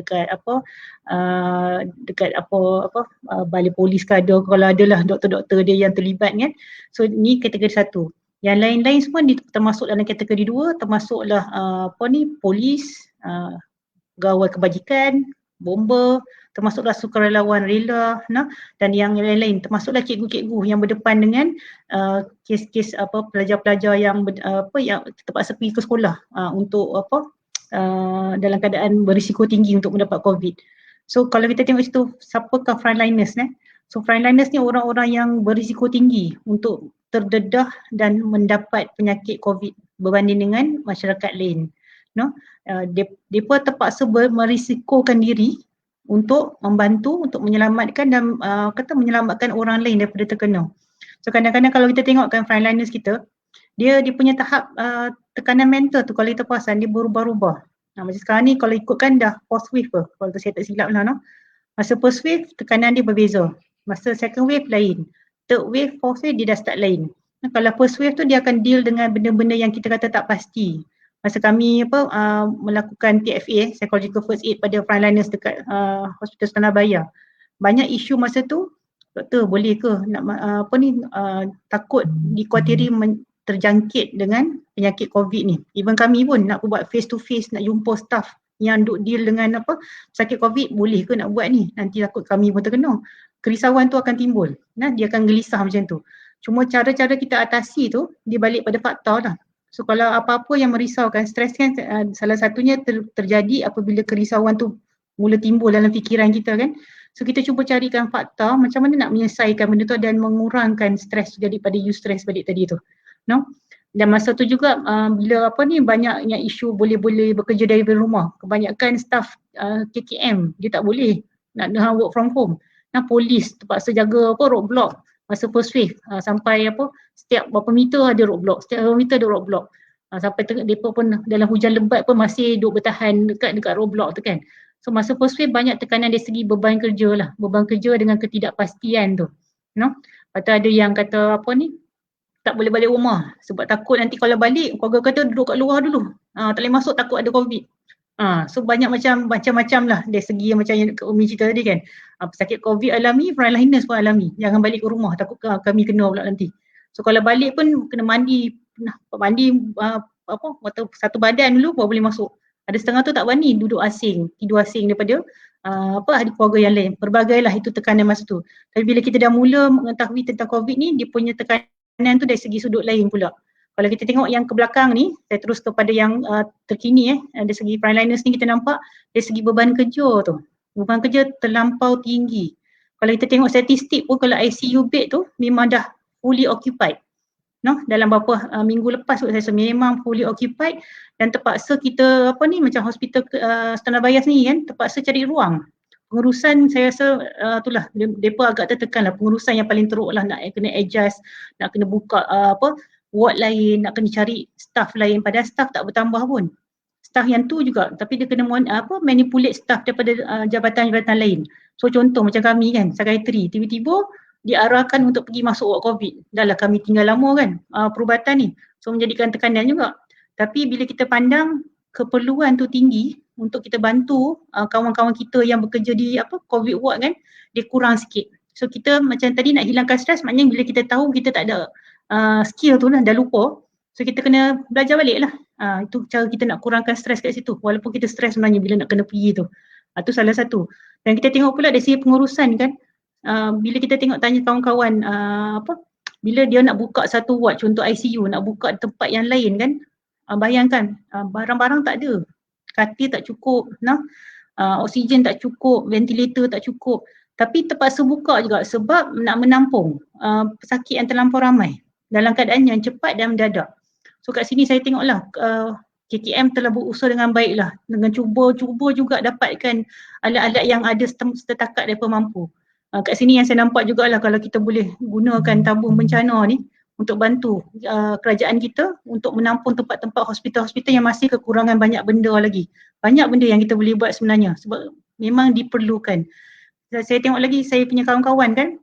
balai polis ke ada, kalau adalah doktor-doktor dia yang terlibat kan. So ni kategori 1. Yang lain-lain semua termasuk dalam kategori 2, termasuklah polis, pegawai kebajikan, bomber, termasuklah sukarelawan rela dan yang lain-lain, termasuklah cikgu-cikgu yang berdepan dengan kes-kes pelajar-pelajar yang terpaksa pergi ke sekolah untuk dalam keadaan berisiko tinggi untuk mendapat COVID. So kalau kita tengok situ, siapakah frontliners So frontliners ni orang-orang yang berisiko tinggi untuk terdedah dan mendapat penyakit COVID berbanding dengan masyarakat lain. Mereka terpaksa merisikokan diri untuk membantu, untuk menyelamatkan dan menyelamatkan orang lain daripada terkena. So kadang-kadang kalau kita tengokkan frontliners kita, dia punya tahap tekanan mental tu kalau kita perasan dia berubah-ubah. Macam sekarang ni kalau ikutkan dah first wave kalau saya tak silap lah. Masa first wave tekanan dia berbeza. Masa second wave lain. Third wave, fourth wave dia dah start lain. Kalau first wave tu dia akan deal dengan benda-benda yang kita kata tak pasti. Masa kami melakukan TFA, Psychological First Aid pada frontliners dekat Hospital Sultan Abaya. Banyak isu masa tu, doktor boleh ke takut dikuatiri terjangkit dengan penyakit COVID ni. Even kami pun nak buat face to face, nak jumpa staff yang duk deal dengan sakit COVID, boleh ke nak buat ni? Nanti takut kami pun terkena. Kerisauan tu akan timbul. Dia akan gelisah macam tu. Cuma cara-cara kita atasi tu, dia balik pada fakta lah. So kalau apa-apa yang merisaukan, stres kan salah satunya terjadi apabila kerisauan tu mula timbul dalam fikiran kita kan. So kita cuba carikan fakta macam mana nak menyelesaikan benda tu dan mengurangkan stres daripada eustress balik tadi tu. Dan masa tu juga bila banyaknya isu boleh bekerja dari rumah. Kebanyakan staff KKM dia tak boleh nak work from home. Polis terpaksa jaga roadblock masa first wave sampai setiap berapa meter ada roadblock, setiap berapa meter ada roadblock. Sampai mereka pun dalam hujan lebat pun masih duduk bertahan dekat roadblock tu kan. So masa first wave banyak tekanan dari segi beban kerja lah, beban kerja dengan ketidakpastian tu. Lepas tu ada yang kata tak boleh balik rumah sebab takut nanti kalau balik keluarga kata duduk kat luar dulu. Tak boleh masuk takut ada COVID. So banyak macam-macam lah dari segi macam yang Umi cerita tadi kan. Pesakit COVID alami, frontliners pun alami. Jangan balik ke rumah takut kami kena pula nanti. So kalau balik pun kena mandi, satu badan dulu baru boleh masuk. Ada setengah tu tak berani duduk asing, tidur asing daripada ahli keluarga yang lain. Perbagailah itu tekanan masa tu. Tapi bila kita dah mula mengetahui tentang COVID ni, dia punya tekanan tu dari segi sudut lain pula. Kalau kita tengok yang ke belakang ni, saya terus kepada yang terkini dari segi frontliners ni kita nampak dari segi beban kerja tu. Beban kerja terlampau tinggi. Kalau kita tengok statistik pun kalau ICU bed tu memang dah fully occupied. Dalam beberapa minggu lepas saya rasa memang fully occupied dan terpaksa kita macam hospital Standard Bayas ni kan terpaksa cari ruang. Pengurusan saya rasa itulah mereka agak tertekan lah, pengurusan yang paling teruk lah, nak kena adjust, nak kena buka ward lain, nak kena cari staff lain, padahal staff tak bertambah pun. Staff yang tu juga tapi dia kena manipulate staff daripada jabatan-jabatan lain. So contoh macam kami kan, sekretari tiba-tiba diarahkan untuk pergi masuk ward COVID. Dah lah kami tinggal lama kan perubatan ni. So menjadikan tekanan juga. Tapi bila kita pandang keperluan tu tinggi untuk kita bantu kawan-kawan kita yang bekerja di COVID ward kan, dia kurang sikit. So kita macam tadi nak hilangkan stres, maknanya bila kita tahu kita tak ada skill tu dah lupa, so kita kena belajar balik lah. Itu cara kita nak kurangkan stres kat situ. Walaupun kita stres sebenarnya bila nak kena pergi tu. Itu salah satu. Dan kita tengok pula dari segi pengurusan kan, bila kita tengok tanya kawan-kawan bila dia nak buka satu ward contoh ICU, nak buka tempat yang lain kan, bayangkan barang-barang tak ada, katil tak cukup, oksigen tak cukup, ventilator tak cukup, tapi terpaksa buka juga sebab nak menampung pesakit yang terlampau ramai dalam keadaan yang cepat dan mendadak. So kat sini saya tengoklah KKM telah berusaha dengan baiklah dengan cuba juga dapatkan alat-alat yang ada setakat mereka mampu. Kat sini yang saya nampak jugalah kalau kita boleh gunakan tabung bencana ni untuk bantu kerajaan kita untuk menampung tempat-tempat hospital-hospital yang masih kekurangan banyak benda lagi. Banyak benda yang kita boleh buat sebenarnya sebab memang diperlukan. Saya tengok lagi saya punya kawan-kawan kan,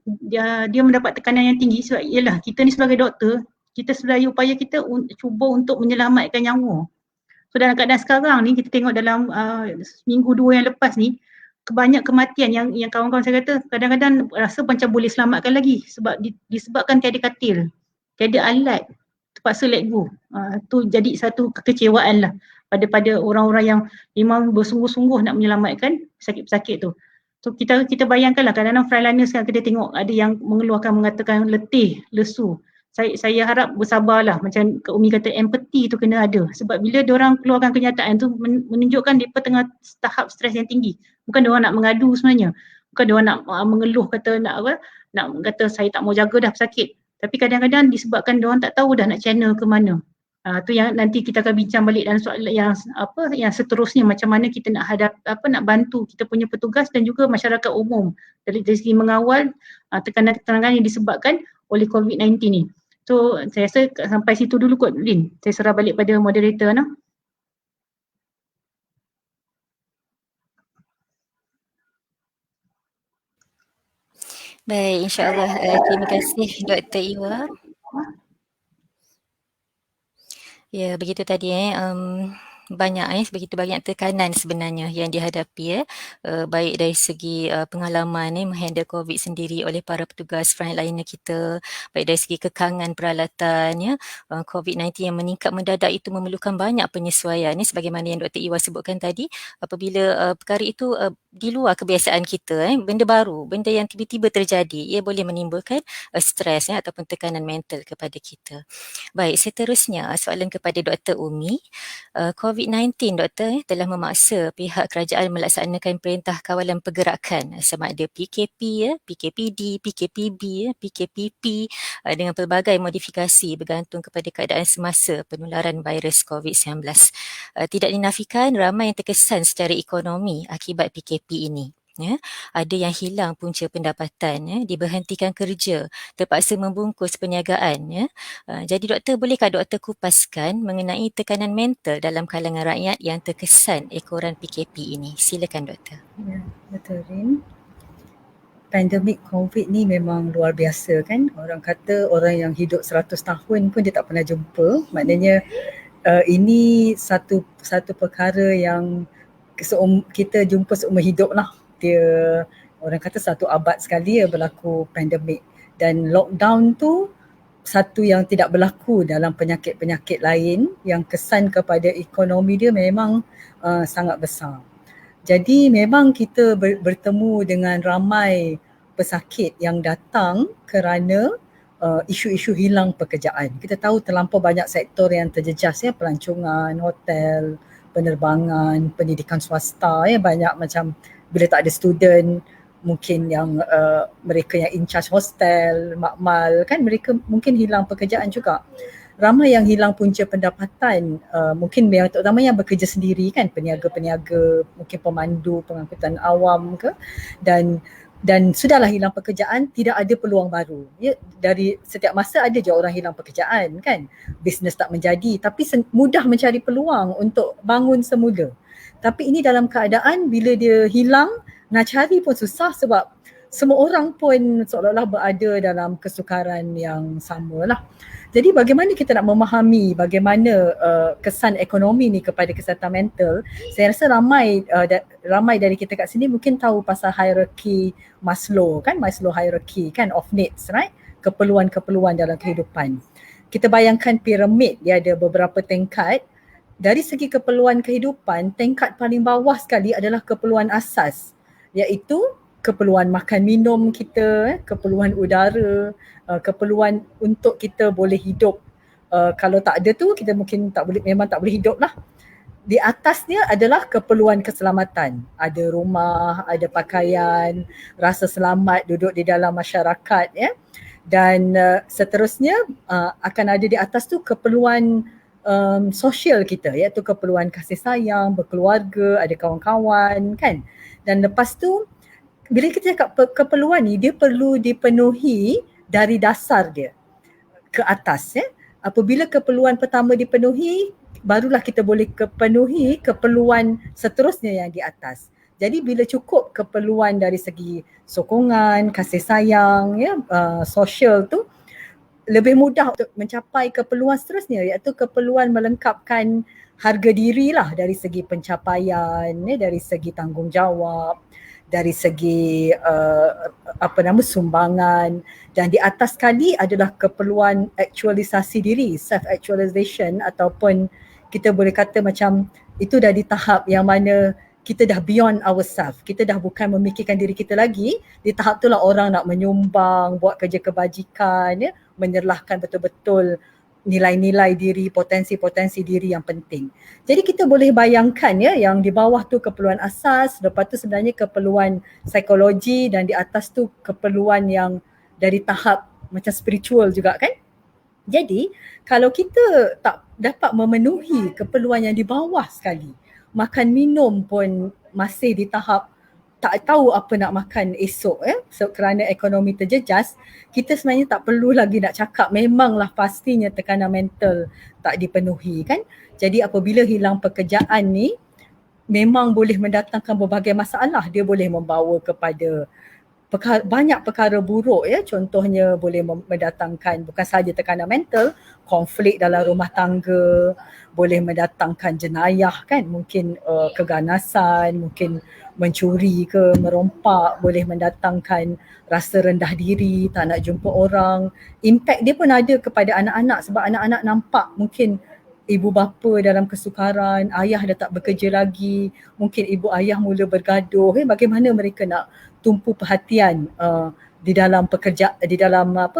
dia mendapat tekanan yang tinggi sebab ialah kita ni sebagai doktor, kita sedaya upaya kita cuba untuk menyelamatkan nyawa. So dalam keadaan sekarang ni kita tengok dalam minggu 2 yang lepas ni, banyak kematian yang kawan-kawan saya kata kadang-kadang rasa macam boleh selamatkan lagi sebab disebabkan tiada katil, tiada alat, terpaksa let go. Tu jadi satu kekecewaan lah pada orang-orang yang memang bersungguh-sungguh nak menyelamatkan pesakit-pesakit tu. So kita bayangkanlah kadang-kadang frontliners kan kita tengok ada yang mengatakan letih, lesu. Saya harap bersabarlah, macam Kak Umi kata empathy tu kena ada sebab bila diorang keluarkan kenyataan tu menunjukkan mereka tengah tahap stres yang tinggi. Bukan diorang nak mengadu sebenarnya, bukan diorang nak mengeluh kata nak kata saya tak mau jaga dah pesakit, tapi kadang-kadang disebabkan diorang tak tahu dah nak channel ke mana. Tu yang nanti kita akan bincang balik dalam soalan yang seterusnya, macam mana kita nak nak bantu kita punya petugas dan juga masyarakat umum dari segi mengawal tekanan-tekanan yang disebabkan oleh COVID-19 ni. So saya rasa sampai situ dulu kot Lin. Saya serah balik pada moderator . Baik, insya-Allah. Terima kasih Dr. Iwa. Ya, begitu tadi begitu banyak tekanan sebenarnya yang dihadapi baik dari segi pengalaman menghandle COVID sendiri oleh para petugas frontliner kita, baik dari segi kekangan peralatan COVID-19 yang meningkat mendadak itu memerlukan banyak penyesuaian sebagaimana yang Dr. Iwa sebutkan tadi, apabila perkara itu di luar kebiasaan kita, benda baru, benda yang tiba-tiba terjadi, ia boleh menimbulkan stres ataupun tekanan mental kepada kita. Baik, seterusnya soalan kepada Dr. Umi. COVID-19 doktor telah memaksa pihak kerajaan melaksanakan perintah kawalan pergerakan sama ada PKP, PKPD, PKPB, PKPP dengan pelbagai modifikasi bergantung kepada keadaan semasa penularan virus COVID-19. Tidak dinafikan ramai yang terkesan secara ekonomi akibat PKP ini. Ada yang hilang punca pendapatan, diberhentikan kerja, terpaksa membungkus perniagaan. Jadi doktor, bolehkah doktor kupaskan mengenai tekanan mental dalam kalangan rakyat yang terkesan ekoran PKP ini? Silakan doktor. Ya, betul Rin. pandemik COVID ni memang luar biasa kan. Orang kata orang yang hidup 100 tahun pun dia tak pernah jumpa. Maknanya ini satu perkara yang kita jumpa seumur hidup lah. Dia orang kata 1 abad sekali berlaku pandemik, dan lockdown tu satu yang tidak berlaku dalam penyakit-penyakit lain yang kesan kepada ekonomi dia memang sangat besar. Jadi memang kita bertemu dengan ramai pesakit yang datang kerana isu-isu hilang pekerjaan. Kita tahu terlampau banyak sektor yang terjejas ya, pelancongan, hotel, penerbangan, pendidikan swasta ya, banyak macam bila tak ada student, mungkin yang mereka yang in charge hostel, makmal kan, mereka mungkin hilang pekerjaan juga. Ramai yang hilang punca pendapatan, mungkin yang terutama yang bekerja sendiri kan, peniaga-peniaga, mungkin pemandu pengangkutan awam ke, dan sudahlah hilang pekerjaan, tidak ada peluang baru. Ya, dari setiap masa ada je orang hilang pekerjaan kan, bisnes tak menjadi, tapi mudah mencari peluang untuk bangun semula. Tapi ini dalam keadaan bila dia hilang, nak cari pun susah sebab semua orang pun seolah-olah berada dalam kesukaran yang sama lah. Jadi bagaimana kita nak memahami bagaimana kesan ekonomi ni kepada kesihatan mental? Saya rasa ramai dari kita kat sini mungkin tahu pasal hierarki Maslow kan, Maslow hierarchy kan of needs, right? Keperluan-keperluan dalam kehidupan. Kita bayangkan piramid, dia ada beberapa tingkat. Dari segi keperluan kehidupan, tingkat paling bawah sekali adalah keperluan asas, iaitu keperluan makan minum kita, keperluan udara, keperluan untuk kita boleh hidup. Kalau tak ada tu kita mungkin memang tak boleh hidup lah. Di atasnya adalah keperluan keselamatan. Ada rumah, ada pakaian, rasa selamat duduk di dalam masyarakat ya. Dan seterusnya akan ada di atas tu keperluan sosial kita, iaitu keperluan kasih sayang, berkeluarga, ada kawan-kawan kan. Dan lepas tu bila kita cakap keperluan ni, dia perlu dipenuhi dari dasar dia ke atas ya. Apabila keperluan pertama dipenuhi, barulah kita boleh penuhi keperluan seterusnya yang di atas. Jadi bila cukup keperluan dari segi sokongan, kasih sayang ya, sosial tu, lebih mudah untuk mencapai keperluan seterusnya, iaitu keperluan melengkapkan harga diri lah, dari segi pencapaian, dari segi tanggungjawab, dari segi sumbangan, dan di atas sekali adalah keperluan aktualisasi diri, self actualization, ataupun kita boleh kata macam itu dah di tahap yang mana kita dah beyond ourselves, kita dah bukan memikirkan diri kita lagi. Di tahap itulah orang nak menyumbang, buat kerja kebajikan ya, menyerlahkan betul-betul nilai-nilai diri, potensi-potensi diri yang penting. Jadi kita boleh bayangkan ya, yang di bawah tu keperluan asas, lepas tu sebenarnya keperluan psikologi, dan di atas tu keperluan yang dari tahap macam spiritual juga kan. Jadi kalau kita tak dapat memenuhi keperluan yang di bawah sekali, makan minum pun masih di tahap tak tahu apa nak makan esok so, kerana ekonomi terjejas, kita sebenarnya tak perlu lagi nak cakap, memanglah pastinya tekanan mental tak dipenuhi kan. Jadi apabila hilang pekerjaan ni memang boleh mendatangkan berbagai masalah. Dia boleh membawa kepada banyak perkara buruk ya. Contohnya boleh mendatangkan bukan sahaja tekanan mental, konflik dalam rumah tangga, boleh mendatangkan jenayah kan, mungkin keganasan, mungkin mencuri ke, merompak, boleh mendatangkan rasa rendah diri, tak nak jumpa orang. Impact dia pun ada kepada anak-anak, sebab anak-anak nampak mungkin ibu bapa dalam kesukaran, ayah dah tak bekerja lagi, mungkin ibu ayah mula bergaduh. Bagaimana mereka nak tumpu perhatian di dalam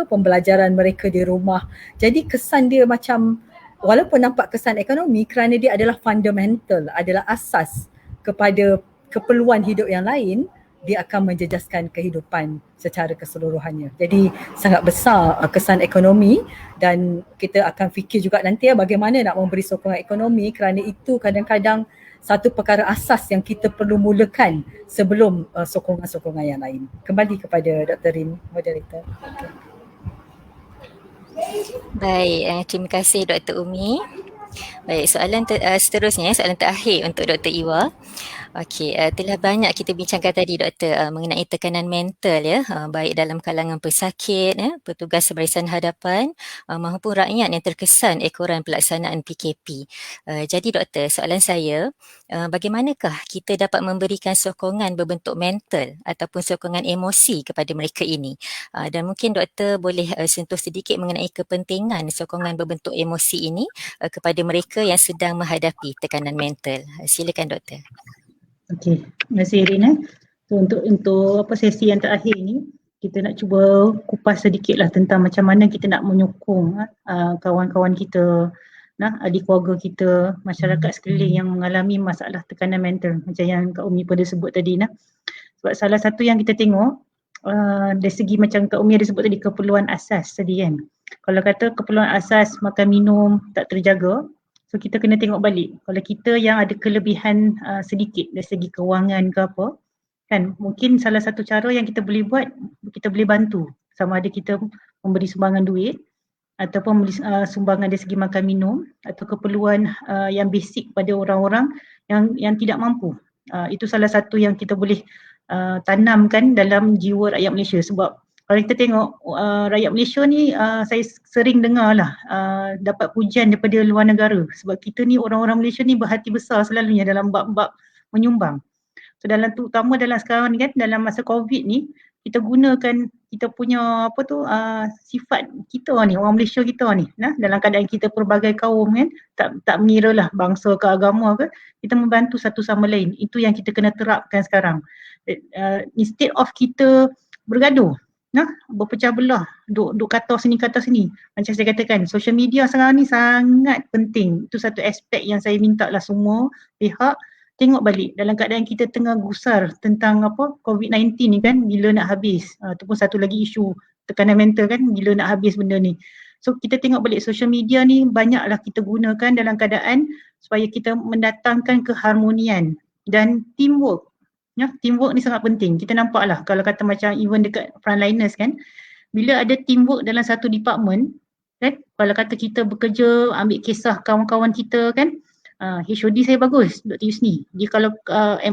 pembelajaran mereka di rumah. Jadi kesan dia macam, walaupun nampak kesan ekonomi, kerana dia adalah fundamental, adalah asas kepada keperluan hidup yang lain, dia akan menjejaskan kehidupan secara keseluruhannya. Jadi sangat besar kesan ekonomi, dan kita akan fikir juga nanti bagaimana nak memberi sokongan ekonomi, kerana itu kadang-kadang satu perkara asas yang kita perlu mulakan sebelum sokongan-sokongan yang lain. Kembali kepada Dr. Rin, moderator. Okay. Baik, terima kasih Dr. Umi. Baik, soalan seterusnya, soalan terakhir untuk Dr. Iwa. Okey, telah banyak kita bincangkan tadi Doktor mengenai tekanan mental ya, baik dalam kalangan pesakit ya, petugas barisan hadapan maupun rakyat yang terkesan ekoran pelaksanaan PKP. Jadi Doktor, soalan saya, bagaimanakah kita dapat memberikan sokongan berbentuk mental ataupun sokongan emosi kepada mereka ini? Dan mungkin Doktor boleh sentuh sedikit mengenai kepentingan sokongan berbentuk emosi ini kepada mereka yang sedang menghadapi tekanan mental. Silakan Doktor. Okey, terima kasih Irina. So, untuk sesi yang terakhir ni, kita nak cuba kupas sedikitlah tentang macam mana kita nak menyokong kawan-kawan kita, adik keluarga kita, masyarakat sekeliling yang mengalami masalah tekanan mental macam yang Kak Umi pun sebut tadi. Sebab salah satu yang kita tengok dari segi macam Kak Umi ada sebut tadi keperluan asas tadi kan. Kalau kata keperluan asas makan minum tak terjaga, so kita kena tengok balik. Kalau kita yang ada kelebihan sedikit dari segi kewangan ke apa, kan mungkin salah satu cara yang kita boleh buat, kita boleh bantu. Sama ada kita memberi sumbangan duit ataupun memberi sumbangan dari segi makan minum atau keperluan yang basic pada orang-orang yang tidak mampu. Itu salah satu yang kita boleh tanamkan dalam jiwa rakyat Malaysia. Sebab kalau kita tengok rakyat Malaysia ni saya sering dengar lah dapat pujian daripada luar negara sebab kita ni orang-orang Malaysia ni berhati besar selalunya dalam bab-bab menyumbang. So terutama dalam sekarang ni kan, dalam masa COVID ni, kita gunakan kita punya sifat kita ni, orang Malaysia kita ni, dalam keadaan kita pelbagai kaum kan, tak mengira lah bangsa ke agama ke, kita membantu satu sama lain. Itu yang kita kena terapkan sekarang. Instead of kita bergaduh, berpecah belah, duk kata sini kata sini. Macam saya katakan, social media sekarang ni sangat penting. Itu satu aspek yang saya minta lah semua pihak tengok balik dalam keadaan kita tengah gusar tentang COVID-19 ni kan, bila nak habis. Ataupun satu lagi isu tekanan mental kan, bila nak habis benda ni. So kita tengok balik social media ni banyaklah kita gunakan dalam keadaan supaya kita mendatangkan keharmonian dan teamwork. Teamwork ni sangat penting. Kita nampak lah kalau kata macam even dekat frontliners kan, bila ada teamwork dalam satu department kan, kalau kata kita bekerja ambil kisah kawan-kawan kita kan, HOD saya bagus, Dr. Yusni. Dia kalau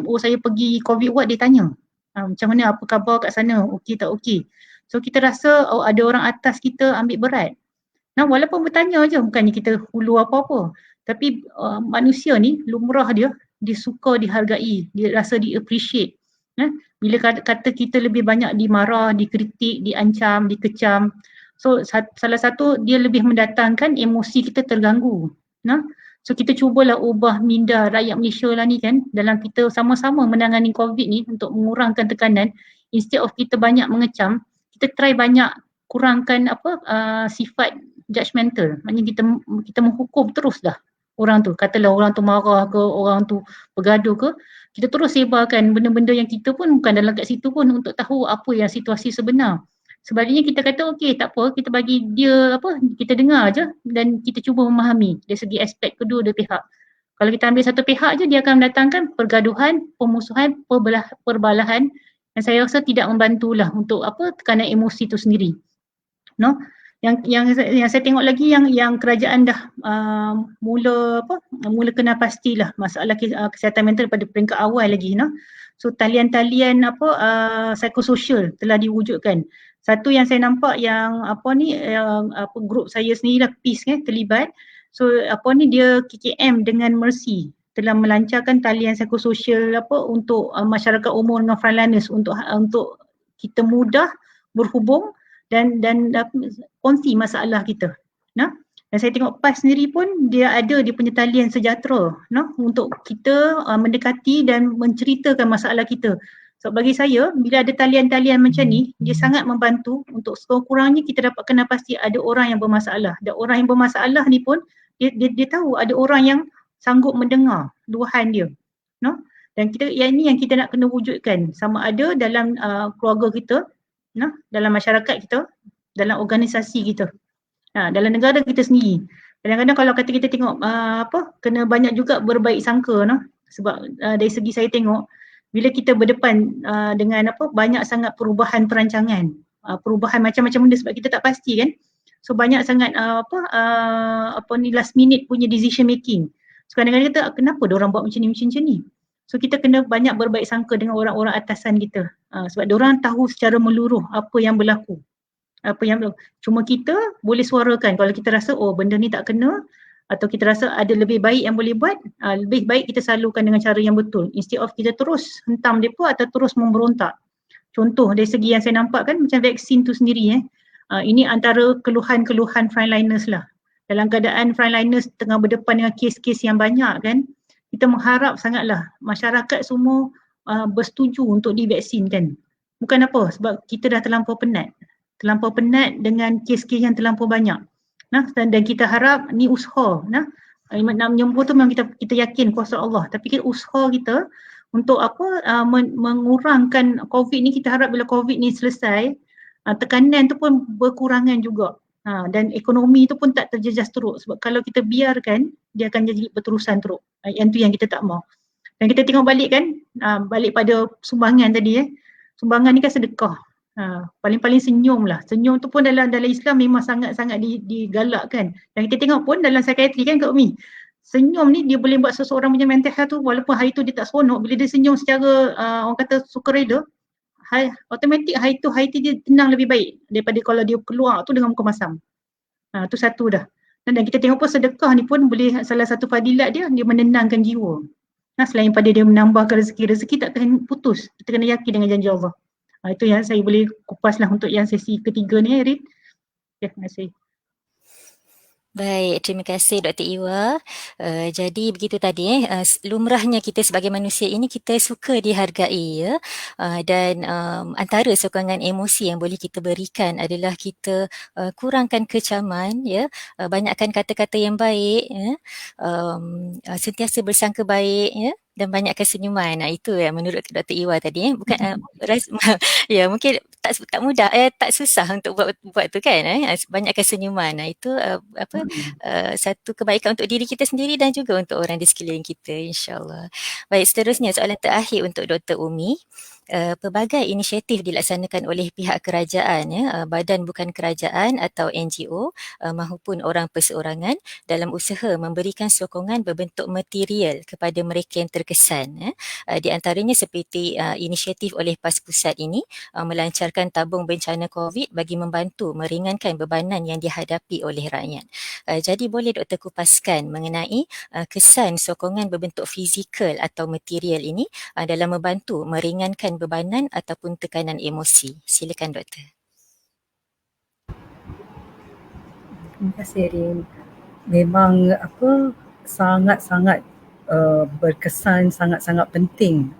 MO saya pergi COVID ward, dia tanya macam mana, apa khabar kat sana, okey tak okey. So kita rasa ada orang atas kita ambil berat. Walaupun bertanya je, bukannya kita hulu apa-apa. Tapi manusia ni lumrah dia suka dihargai, dia rasa di appreciate. Bila kata kita lebih banyak dimarah, dikritik, diancam, dikecam. So salah satu dia lebih mendatangkan emosi kita terganggu. So kita cubalah ubah minda rakyat Malaysia lah ni kan, dalam kita sama-sama menangani COVID ni untuk mengurangkan tekanan. Instead of kita banyak mengecam, kita try banyak kurangkan sifat judgemental. Maknanya kita menghukum terus dah orang tu. Katalah orang tu marah ke, orang tu bergaduh ke, kita terus sebarkan benda-benda yang kita pun bukan dalam kat situ pun untuk tahu apa yang situasi sebenar. Sebaliknya kita kata okey tak apa, kita bagi dia kita dengar je dan kita cuba memahami dari segi aspek kedua-dua pihak. Kalau kita ambil satu pihak je, dia akan mendatangkan pergaduhan, pemusuhan, perbalahan dan saya rasa tidak membantulah untuk tekanan emosi itu sendiri. Yang saya tengok lagi yang kerajaan dah mula kena pastilah masalah kesihatan mental pada peringkat awal lagi. So talian-talian psikososial telah diwujudkan. Satu yang saya nampak yang grup saya sendiri lah, PEACE terlibat. So dia KKM dengan Mercy telah melancarkan talian psikososial untuk masyarakat umum dengan frontliners untuk kita mudah berhubung dan kongsi masalah kita. Dan saya tengok PAS sendiri pun dia ada dia punya talian sejahtera untuk kita mendekati dan menceritakan masalah kita. So bagi saya bila ada talian-talian macam ni, dia sangat membantu untuk sekurang-kurangnya kita dapat kena pasti ada orang yang bermasalah. Dan orang yang bermasalah ni pun dia tahu ada orang yang sanggup mendengar luahan dia. Dan ini yang kita nak kena wujudkan, sama ada dalam keluarga kita, dalam masyarakat kita, dalam organisasi kita, dalam negara kita sendiri. Kadang-kadang kalau kata kita tengok kena banyak juga berbaik sangka sebab dari segi saya tengok bila kita berdepan dengan banyak sangat perubahan perancangan, perubahan macam-macam benda sebab kita tak pasti kan. So banyak sangat last minute punya decision making. So kadang-kadang kita kenapa dia orang buat macam ni. So kita kena banyak berbaik sangka dengan orang-orang atasan kita. Sebab diorang tahu secara meluruh apa yang berlaku. Cuma kita boleh suarakan kalau kita rasa benda ni tak kena atau kita rasa ada lebih baik yang boleh buat, lebih baik kita salurkan dengan cara yang betul instead of kita terus hentam mereka atau terus memberontak. Contoh dari segi yang saya nampak kan macam vaksin tu sendiri ini antara keluhan-keluhan frontliners lah. Dalam keadaan frontliners tengah berdepan dengan kes-kes yang banyak kan, kita mengharap sangatlah masyarakat semua bersetuju untuk divaksinkan. Bukan apa, sebab kita dah terlampau penat dengan kes-kes yang terlampau banyak. Dan kita harap ni usaha. Nak menyembuh tu memang kita yakin kuasa Allah. Tapi usaha kita untuk mengurangkan COVID ni, kita harap bila COVID ni selesai, tekanan tu pun berkurangan juga. Dan ekonomi tu pun tak terjejas teruk. Sebab kalau kita biarkan, dia akan jadi berterusan teruk. Yang tu yang kita tak mau. Dan kita tengok balik kan, balik pada sumbangan tadi sumbangan ni kan sedekah. Paling-paling senyum lah. Senyum tu pun dalam Islam memang sangat-sangat digalakkan. Dan kita tengok pun dalam psikiatri kan Kak Umi, senyum ni dia boleh buat seseorang punya mental health tu, walaupun hari tu dia tak seronok, bila dia senyum secara orang kata sukarela, automatik hari tu dia tenang lebih baik daripada kalau dia keluar tu dengan muka masam. Tu satu dah. Dan kita tengok pun sedekah ni pun boleh, salah satu fadilat dia menenangkan jiwa. Selain pada dia menambahkan rezeki tak kena putus. Kita kena yakin dengan janji Allah. Itu yang saya boleh kupas lah untuk yang sesi ketiga ni, Rin. Terima kasih. Baik, terima kasih Dr. Iwa. Jadi begitu tadi lumrahnya kita sebagai manusia ini kita suka dihargai ya. Dan antara sokongan emosi yang boleh kita berikan adalah kita kurangkan kecaman ya, banyakkan kata-kata yang baik ya, sentiasa bersangka baik ya, dan banyakkan senyuman. Itu yang menurut Dr. Iwa tadi bukan ya mungkin tak mudah tak susah untuk buat tu kan banyakkan senyuman. Itu satu kebaikan untuk diri kita sendiri dan juga untuk orang di sekeliling kita, insya-Allah. Baik, seterusnya soalan terakhir untuk Dr. Umi. Pelbagai inisiatif dilaksanakan oleh pihak kerajaan ya, badan bukan kerajaan atau NGO maupun orang perseorangan dalam usaha memberikan sokongan berbentuk material kepada mereka yang terkesan ya. Di antaranya seperti inisiatif oleh PAS Pusat ini melancarkan tabung bencana COVID bagi membantu meringankan bebanan yang dihadapi oleh rakyat. Jadi boleh Doktor kupaskan mengenai kesan sokongan berbentuk fizikal atau material ini dalam membantu meringankan bebanan ataupun tekanan emosi. Silakan Doktor. Terima kasih Rin. Memang sangat-sangat berkesan, sangat-sangat penting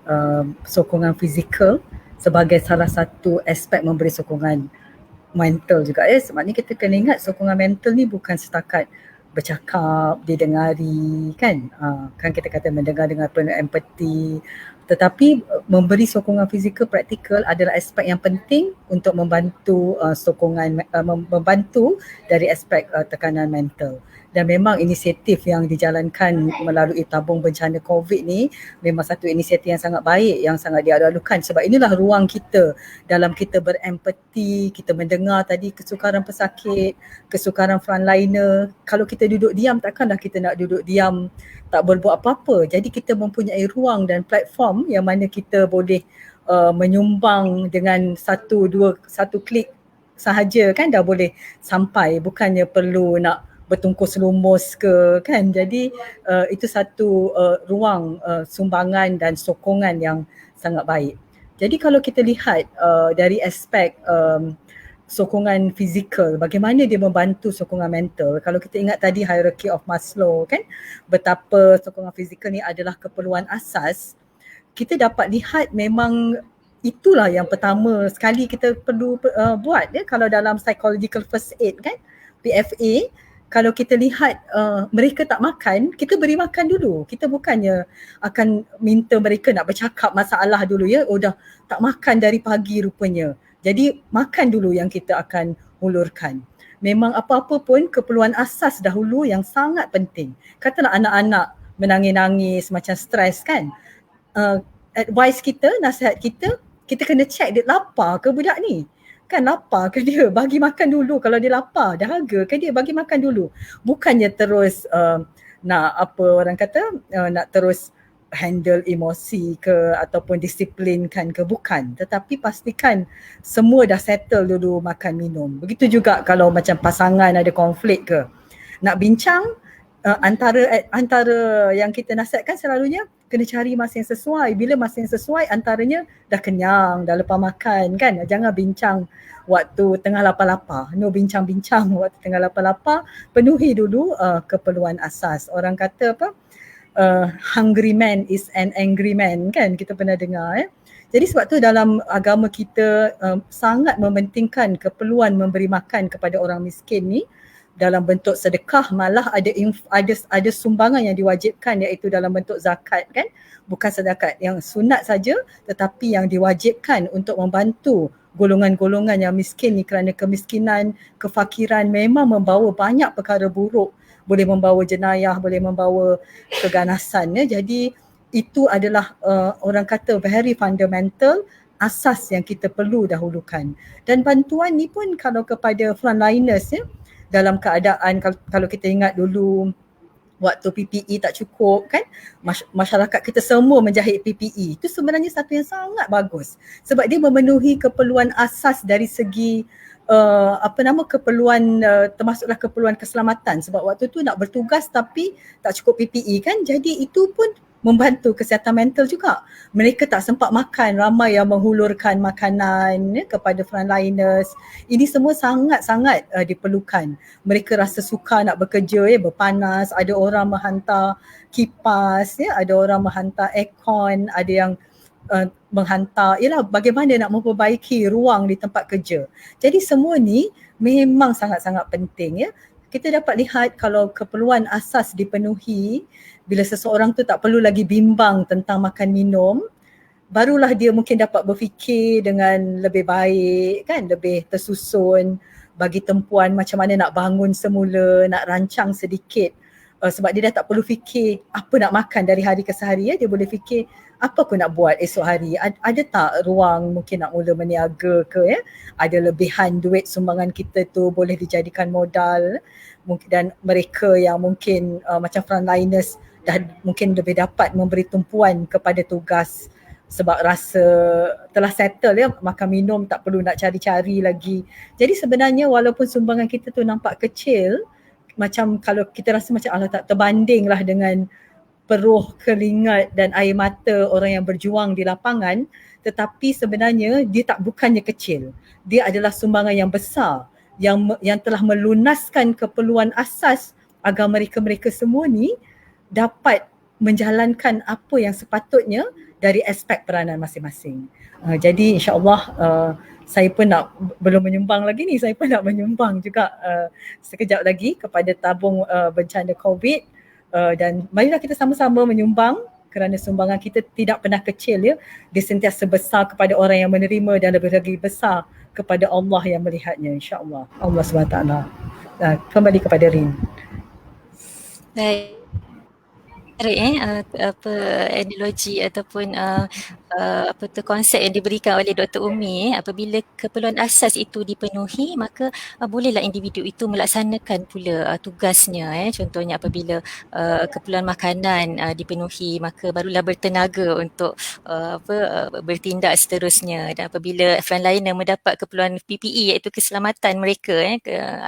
sokongan fizikal sebagai salah satu aspek memberi sokongan mental juga sebabnya kita kena ingat sokongan mental ni bukan setakat bercakap, didengari kan kita kata mendengar dengan penuh empati, tetapi memberi sokongan fizikal praktikal adalah aspek yang penting untuk membantu membantu dari aspek tekanan mental. Dan memang inisiatif yang dijalankan melalui tabung bencana COVID ni memang satu inisiatif yang sangat baik, yang sangat dialu-alukan sebab inilah ruang kita dalam kita berempati, kita mendengar tadi kesukaran pesakit, kesukaran frontliner. Kalau kita duduk diam, takkanlah kita nak duduk diam tak berbuat apa-apa. Jadi kita mempunyai ruang dan platform yang mana kita boleh menyumbang dengan satu klik sahaja kan dah boleh sampai, bukannya perlu nak bertungkus lumus ke kan. Jadi itu satu ruang sumbangan dan sokongan yang sangat baik. Jadi kalau kita lihat dari aspek sokongan fizikal, bagaimana dia membantu sokongan mental. Kalau kita ingat tadi hierarchy of Maslow kan, betapa sokongan fizikal ni adalah keperluan asas, kita dapat lihat memang itulah yang pertama sekali kita perlu buat ya. Kalau dalam psychological first aid kan, PFA, kalau kita lihat mereka tak makan, kita beri makan dulu. Kita bukannya akan minta mereka nak bercakap masalah dulu ya. Dah tak makan dari pagi rupanya. Jadi makan dulu yang kita akan hulurkan. Memang apa-apa pun keperluan asas dahulu yang sangat penting. Katalah anak-anak menangis-nangis macam stres kan. Advice kita, nasihat kita kena check dia lapar ke budak ni. Kan lapar ke dia, bagi makan dulu. Kalau dia lapar, dahaga ke dia, bagi makan dulu. Bukannya terus nak terus handle emosi ke ataupun disiplinkan ke, bukan. Tetapi pastikan semua dah settle dulu makan minum. Begitu juga kalau macam pasangan ada konflik ke, nak bincang, antara yang kita nasihatkan selalunya kena cari masa yang sesuai. Bila masa yang sesuai, antaranya dah kenyang, dah lepas makan kan. Jangan bincang waktu tengah lapar-lapar. No bincang-bincang waktu tengah lapar-lapar. Penuhi dulu keperluan asas. Orang kata apa? Hungry man is an angry man kan, kita pernah dengar Jadi sebab tu dalam agama kita sangat mementingkan keperluan memberi makan kepada orang miskin ni dalam bentuk sedekah, malah ada sumbangan yang diwajibkan iaitu dalam bentuk zakat kan, bukan zakat yang sunat saja tetapi yang diwajibkan untuk membantu golongan-golongan yang miskin ni, kerana kemiskinan, kefakiran memang membawa banyak perkara buruk, boleh membawa jenayah, boleh membawa keganasan Jadi itu adalah orang kata very fundamental, asas yang kita perlu dahulukan. Dan bantuan ni pun kalau kepada frontliners dalam keadaan kalau kita ingat dulu waktu PPE tak cukup kan, masyarakat kita semua menjahit PPE. Itu sebenarnya satu yang sangat bagus sebab dia memenuhi keperluan asas dari segi keperluan termasuklah keperluan keselamatan, sebab waktu tu nak bertugas tapi tak cukup PPE kan, jadi itu pun membantu kesihatan mental juga. Mereka tak sempat makan, ramai yang menghulurkan makanan kepada frontliners. Ini semua sangat-sangat diperlukan. Mereka rasa suka nak bekerja berpanas, ada orang menghantar kipas ada orang menghantar aircon, ada yang menghantar bagaimana nak memperbaiki ruang di tempat kerja. Jadi semua ni memang sangat-sangat penting Kita dapat lihat kalau keperluan asas dipenuhi, bila seseorang tu tak perlu lagi bimbang tentang makan minum, barulah dia mungkin dapat berfikir dengan lebih baik kan, lebih tersusun bagi tempuan macam mana nak bangun semula, nak rancang sedikit. Sebab dia dah tak perlu fikir apa nak makan dari hari ke sehari dia boleh fikir apa aku nak buat esok hari, ada tak ruang mungkin nak mula meniaga ke ada lebihan duit sumbangan kita tu boleh dijadikan modal. Dan mereka yang mungkin macam frontliners dah mungkin lebih dapat memberi tumpuan kepada tugas sebab rasa telah settle makan minum tak perlu nak cari-cari lagi. Jadi sebenarnya walaupun sumbangan kita tu nampak kecil, macam kalau kita rasa macam tak terbanding lah dengan peruh keringat dan air mata orang yang berjuang di lapangan, tetapi sebenarnya dia bukannya kecil. Dia adalah sumbangan yang besar yang telah melunaskan keperluan asas agar mereka-mereka semua ni dapat menjalankan apa yang sepatutnya dari aspek peranan masing-masing. Jadi insya-Allah saya pun belum menyumbang lagi ni, saya pun nak menyumbang juga sekejap lagi kepada tabung bencana COVID dan marilah kita sama-sama menyumbang kerana sumbangan kita tidak pernah kecil dia sentiasa besar kepada orang yang menerima dan lebih lagi besar kepada Allah yang melihatnya, insya-Allah. Allah SWT. Kembali kepada Rin. Baik. Analogi ataupun konsep yang diberikan oleh Dr. Umi apabila keperluan asas itu dipenuhi maka bolehlah individu itu melaksanakan pula tugasnya contohnya apabila keperluan makanan dipenuhi maka barulah bertenaga untuk bertindak seterusnya, dan apabila frontliner mendapat keperluan PPE iaitu keselamatan mereka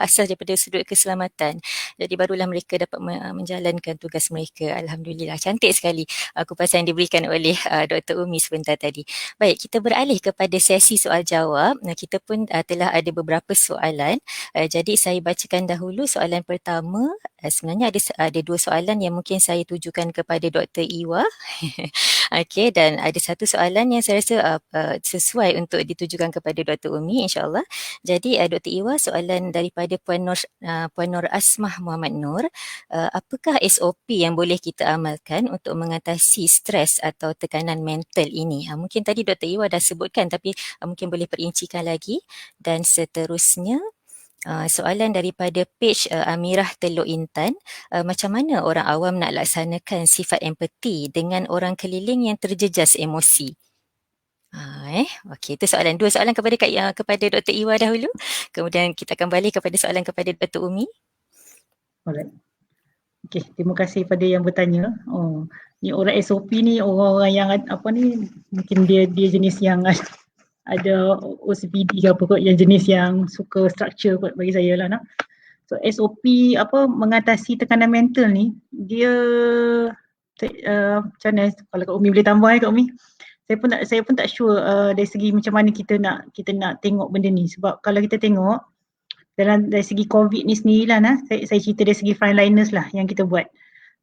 asas daripada sudut keselamatan, jadi barulah mereka dapat menjalankan tugas mereka. Alhamdulillah, cantik sekali kupasan yang diberikan oleh Dr. Umi sebentar tadi. Baik, kita beralih kepada sesi soal jawab. Kita pun telah ada beberapa soalan. Jadi saya bacakan dahulu soalan pertama. Sebenarnya ada dua soalan yang mungkin saya tujukan kepada Dr. Iwa. Okey, dan ada satu soalan yang saya rasa sesuai untuk ditujukan kepada Dr. Umi, insya-Allah. Jadi Dr. Iwa, soalan daripada Puan Nur Asmah Muhammad Nur, apakah SOP yang boleh kita amalkan untuk mengatasi stres atau tekanan mental ini? Mungkin tadi Dr. Iwa dah sebutkan tapi mungkin boleh perincikan lagi. Dan seterusnya soalan daripada page Amirah Teluk Intan, macam mana orang awam nak laksanakan sifat empati dengan orang keliling yang terjejas emosi? Okey, itu dua soalan kepada Dr. Iwa dahulu. Kemudian kita akan balik kepada soalan kepada Dr. Umi. Alright. Okey, terima kasih pada yang bertanya. Ni orang SOP ni orang-orang yang apa ni, mungkin dia jenis yang ada OCPD ke apa kot, yang jenis yang suka structure kot bagi saya lah. So SOP apa mengatasi tekanan mental ni, dia macam mana kalau Kak Umi boleh tambah Kak Umi? Saya pun tak sure dari segi macam mana kita nak tengok benda ni, sebab kalau kita tengok dari segi COVID ni sendirilah saya cerita dari segi frontliners lah yang kita buat.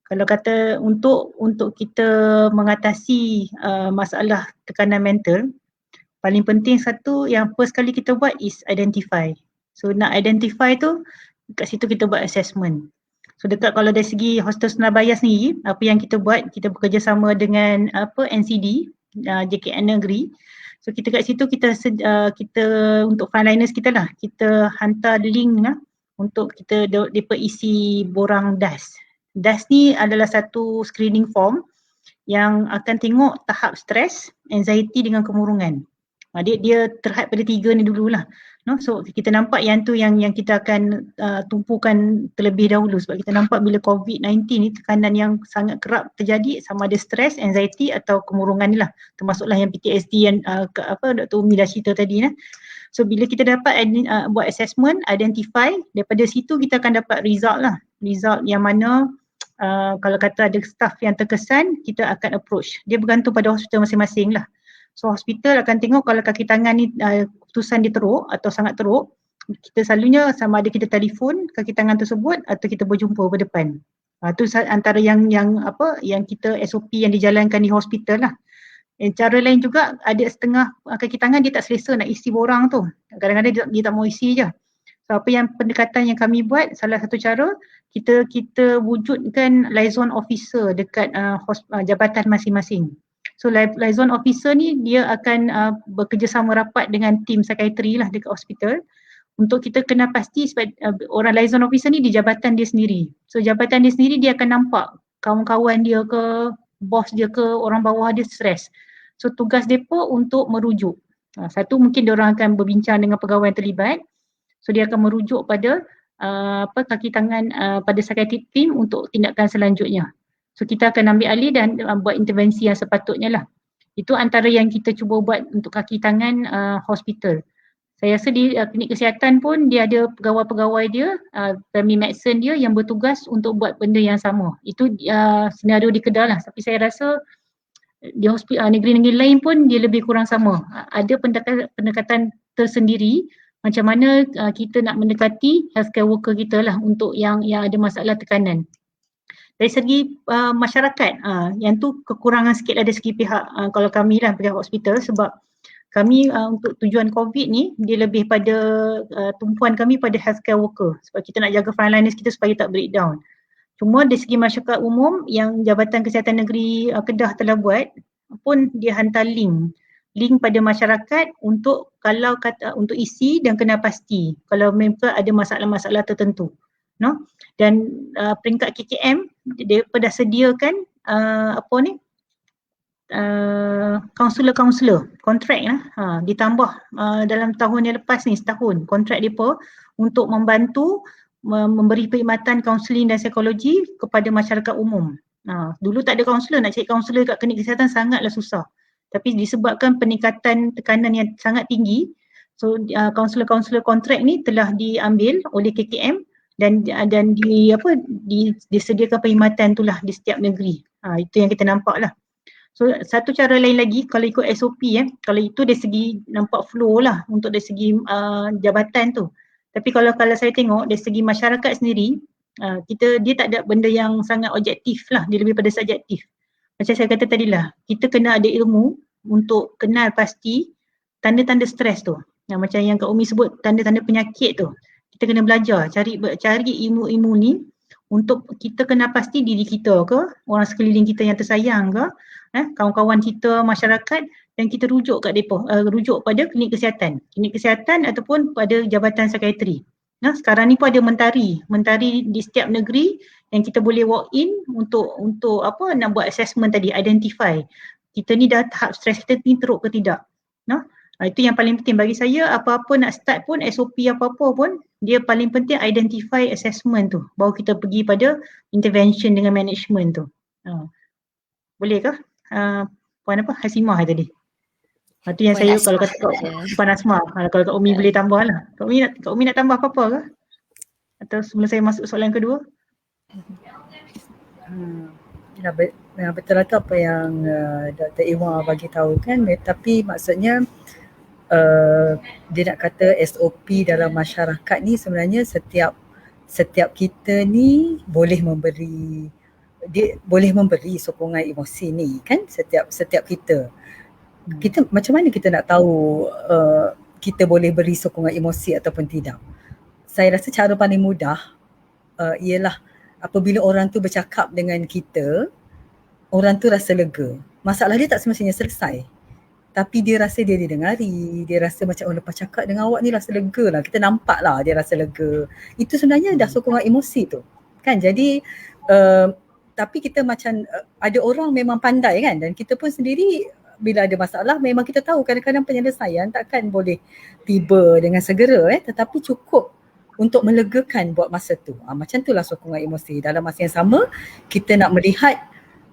Kalau kata untuk kita mengatasi masalah tekanan mental, paling penting satu yang first kali kita buat is identify. So nak identify tu, kat situ kita buat assessment. So kalau dari segi Hostel Surabaya sendiri, apa yang kita buat, kita bekerjasama dengan NCD, JKN Negeri. So kita kat situ kita untuk frontliners kita lah, kita hantar link lah untuk mereka isi borang DAS. DAS ni adalah satu screening form yang akan tengok tahap stres, anxiety dengan kemurungan. Dia terhad pada 3 ni dululah. So kita nampak yang tu yang kita akan tumpukan terlebih dahulu, sebab kita nampak bila COVID-19 ni tekanan yang sangat kerap terjadi, sama ada stres, anxiety atau kemurungan ni lah, termasuklah yang PTSD yang Dr. Umi dah cerita tadi . So bila kita dapat buat assessment, identify, daripada situ kita akan dapat result lah. Result yang mana kalau kata ada staff yang terkesan, kita akan approach. Dia bergantung pada hospital masing-masing lah. So hospital akan tengok kalau kaki tangan ni keputusan dia teruk atau sangat teruk, kita selalunya sama ada kita telefon kaki tangan tersebut atau kita berjumpa berdepan. Itu antara yang kita SOP yang dijalankan di hospital lah. Cara lain juga, ada setengah kaki tangan dia tak selesa nak isi borang tu. Kadang-kadang dia tak mau isi je. So apa yang pendekatan yang kami buat, salah satu cara kita wujudkan liaison officer dekat jabatan masing-masing. So liaison officer ni dia akan bekerjasama rapat dengan tim psikiatri lah dekat hospital, untuk kita kena pasti sebab orang liaison officer ni di jabatan dia sendiri. So jabatan dia sendiri dia akan nampak kawan-kawan dia ke, bos dia ke, orang bawah dia stres. So tugas depa untuk merujuk. Satu mungkin dia orang akan berbincang dengan pegawai yang terlibat. So dia akan merujuk pada kaki tangan pada psychiatric team untuk tindakan selanjutnya. So kita akan ambil alih dan buat intervensi yang sepatutnya lah. Itu antara yang kita cuba buat untuk kaki tangan hospital. Saya rasa di klinik kesihatan pun dia ada pegawai-pegawai dia, family medicine dia yang bertugas untuk buat benda yang sama. Itu senario di Kedah lah. Tapi saya rasa di hospital negeri-negeri lain pun dia lebih kurang sama. Ada pendekatan tersendiri macam mana kita nak mendekati healthcare worker kita lah untuk yang ada masalah tekanan. Dari segi masyarakat, yang tu kekurangan sikit lah dari segi pihak, kalau kami lah pihak hospital, sebab kami untuk tujuan COVID ni dia lebih pada tumpuan kami pada healthcare worker, sebab kita nak jaga frontliners kita supaya tak breakdown. Cuma dari segi masyarakat umum yang Jabatan Kesihatan Negeri Kedah telah buat pun, dia hantar link pada masyarakat untuk untuk isi dan kena pasti kalau mereka ada masalah-masalah tertentu. Dan peringkat KKM dia dah sediakan kaunselor kontrak lah, ditambah dalam tahun yang lepas ni, setahun kontrak depa untuk membantu memberi perkhidmatan kaunseling dan psikologi kepada masyarakat umum. Dulu tak ada kaunselor, nak cari kaunselor kat klinik kesihatan sangatlah susah. Tapi disebabkan peningkatan tekanan yang sangat tinggi, so kaunselor-kaunselor kontrak ni telah diambil oleh KKM dan disediakan perkhidmatan itulah di setiap negeri. Itu yang kita nampak lah. So satu cara lain lagi, kalau ikut SOP kalau itu dari segi nampak flow lah untuk dari segi jabatan tu. Tapi kalau saya tengok dari segi masyarakat sendiri, dia tak ada benda yang sangat objektif lah, dia lebih pada subjektif. Macam saya kata tadilah, kita kena ada ilmu untuk kenal pasti tanda-tanda stres tu. Macam yang Kak Umi sebut, tanda-tanda penyakit tu. Kita kena belajar, cari ilmu-ilmu ni untuk kita kena pasti diri kita ke, orang sekeliling kita yang tersayang ke, kawan-kawan kita, masyarakat, dan kita rujuk kat depa, rujuk pada klinik kesihatan ataupun pada jabatan psikiatri. Sekarang ni pun ada mentari di setiap negeri yang kita boleh walk in untuk nak buat assessment tadi, identify kita ni dah tahap stres kita ni teruk ke tidak. Itu yang paling penting bagi saya. Apa-apa nak start pun, SOP apa-apa pun, dia paling penting identify assessment tu, baru kita pergi pada intervention dengan management tu. Boleh ke? Puan apa? Hasimah tadi. Itu yang Puan saya kalau Asmah kata ada. Puan Asmah. Kalau Kak Umi boleh tambah lah. Kak Umi nak tambah apa-apa ke? Atau sebelum saya masuk soalan kedua? Ya, betul lah tu apa yang Dr. Iwa bagi tahu kan, tapi maksudnya dia nak kata SOP dalam masyarakat ni sebenarnya setiap kita ni boleh memberi sokongan emosi ni kan, setiap kita macam mana kita nak tahu kita boleh beri sokongan emosi ataupun tidak. Saya rasa cara paling mudah ialah apabila orang tu bercakap dengan kita, orang tu rasa lega. Masalah dia tak semestinya selesai, tapi dia rasa dia didengari, dia rasa macam lepas cakap dengan awak ni rasa lega lah, kita nampak lah dia rasa lega. Itu sebenarnya dah sokongan emosi tu kan. Jadi tapi kita macam ada orang memang pandai kan, dan kita pun sendiri bila ada masalah memang kita tahu kadang-kadang penyelesaian takkan boleh tiba dengan segera tetapi cukup untuk melegakan buat masa tu. Macam itulah sokongan emosi. Dalam masa yang sama kita nak melihat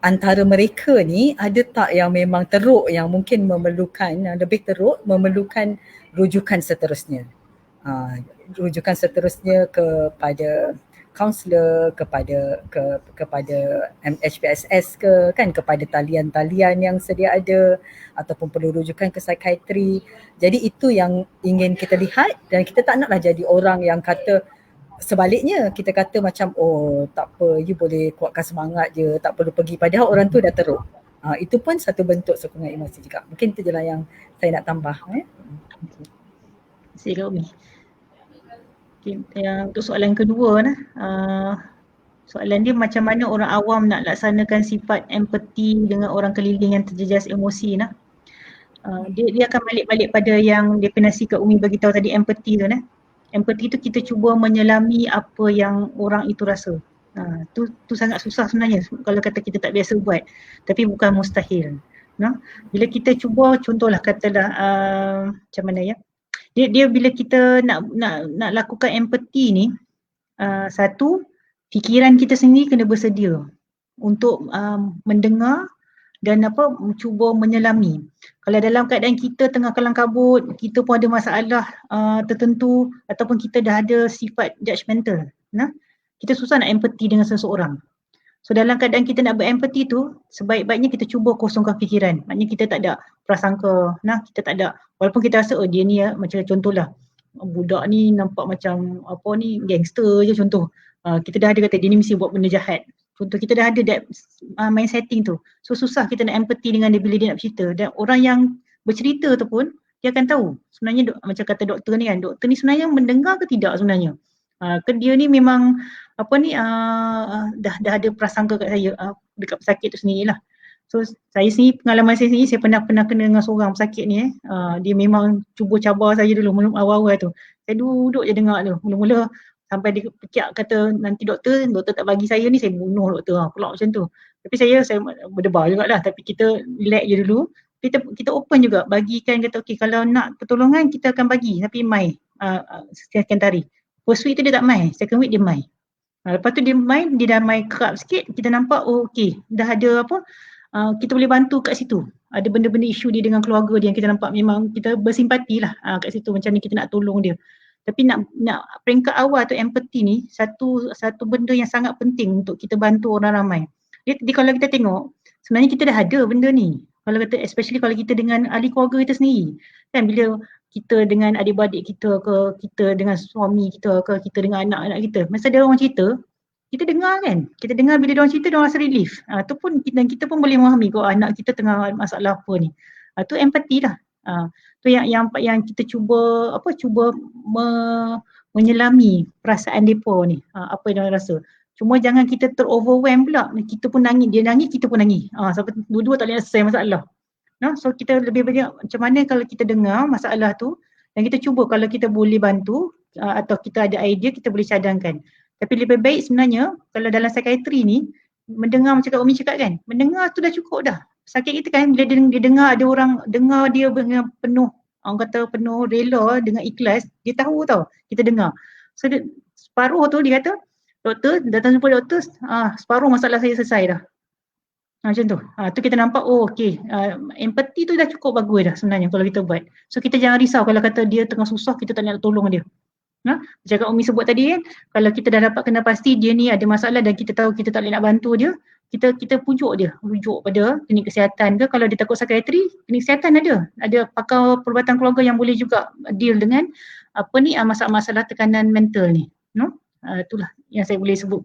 antara mereka ni ada tak yang memang teruk, yang mungkin memerlukan, yang lebih teruk memerlukan rujukan seterusnya. Rujukan seterusnya kepada kaunselor, kepada MHPSS ke kan, kepada talian-talian yang sedia ada, ataupun perlu rujukan ke psikiatri. Jadi itu yang ingin kita lihat, dan kita tak naklah jadi orang yang kata sebaliknya, kita kata macam tak apa, you boleh kuatkan semangat je, tak perlu pergi, padahal orang tu dah teruk. Itu pun satu bentuk sokongan emosi juga. Mungkin itu je lah yang saya nak tambah. Terima kasih Kak Umi. Untuk soalan kedua soalan dia macam mana orang awam nak laksanakan sifat empati dengan orang keliling yang terjejas emosi dia akan balik pada yang definisi Kak Umi bagi tahu tadi, empati tu empati tu kita cuba menyelami apa yang orang itu rasa. Tu sangat susah sebenarnya kalau kata kita tak biasa buat, tapi bukan mustahil. Bila kita cuba, contohlah katalah macam mana ya, dia bila kita nak lakukan empati ni, satu, fikiran kita sendiri kena bersedia untuk mendengar dan cuba menyelami. Kalau dalam keadaan kita tengah kelang kabut, kita pun ada masalah tertentu, ataupun kita dah ada sifat judgemental, kita susah nak empati dengan seseorang. So dalam keadaan kita nak berempati tu, sebaik-baiknya kita cuba kosongkan fikiran. Maknanya kita tak ada prasangka, kita tak ada, walaupun kita rasa dia ni macam contohlah, budak ni nampak macam gangster je contoh. Kita dah ada kata dia ni mesti buat benda jahat. Contoh, kita dah ada that mind setting tu. So susah kita nak empati dengan dia bila dia nak bercerita. Dan orang yang bercerita tu pun dia akan tahu sebenarnya macam kata doktor ni kan, doktor ni sebenarnya mendengar ke tidak sebenarnya. Dia ni memang dah ada prasangka kat saya dekat pesakit tu sendirilah. So saya sendiri, pengalaman saya sendiri, saya pernah kena dengan seorang pesakit ni dia memang cuba cabar saya dulu awal-awal tu. Saya duduk je dengar tu, mula-mula sampai dia pecah kata nanti doktor tak bagi saya ni, saya bunuh doktor pula macam tu. Tapi saya berdebar jugalah, tapi kita relax je dulu. Kita open juga, bagikan kata okey kalau nak pertolongan kita akan bagi, tapi mai sekian tarikh. First week tu dia tak mai, second week dia mai. Lepas tu dia dah mai kerap sikit, kita nampak okey, dah ada kita boleh bantu kat situ. Ada benda-benda isu dia dengan keluarga dia yang kita nampak memang kita bersimpati lah kat situ, macam ni kita nak tolong dia. Tapi nak peringkat awal tu, empati ni satu benda yang sangat penting untuk kita bantu orang ramai. Dia kalau kita tengok, sebenarnya kita dah ada benda ni. Kalau kata, especially kalau kita dengan ahli keluarga kita sendiri. Kan bila kita dengan adik-beradik kita ke, kita dengan suami kita ke, kita dengan anak-anak kita, masa dia orang cerita, kita dengar kan. Kita dengar bila dia orang cerita, dia orang rasa relief. Tu pun kita pun boleh memahami kalau anak kita tengah masalah apa ni. Tu empati lah. Tu yang kita cuba menyelami perasaan depa ni, apa yang dia rasa. Cuma jangan kita ter-overwhelm pula. Kita pun nangis, dia nangis, kita pun nangis. Sampai dua-dua tak boleh selesai masalah. So kita lebih banyak macam mana kalau kita dengar masalah tu dan kita cuba kalau kita boleh bantu atau kita ada idea, kita boleh cadangkan. Tapi lebih baik sebenarnya kalau dalam psikiatri ni, mendengar macam Kak Umi cakap kan, mendengar tu dah cukup dah. Sakit kita kan bila dia dengar ada orang dengar dia dengan penuh, orang kata penuh rela, dengan ikhlas, dia tahu tau kita dengar. So separuh tu dia kata, doktor, datang jumpa doktor, separuh masalah saya selesai dah. Macam tu. Tu kita nampak okey, empathy tu dah cukup bagus dah sebenarnya kalau kita buat. So kita jangan risau kalau kata dia tengah susah kita tak nak tolong dia. Macam Umi sebut tadi kan, kalau kita dah dapat kena pasti dia ni ada masalah dan kita tahu kita tak boleh nak bantu dia, kita rujuk pada klinik kesihatan ke. Kalau dia takut psikiatri, klinik kesihatan ada pakar perubatan keluarga yang boleh juga deal dengan masalah-masalah tekanan mental ni. Itulah yang saya boleh sebut.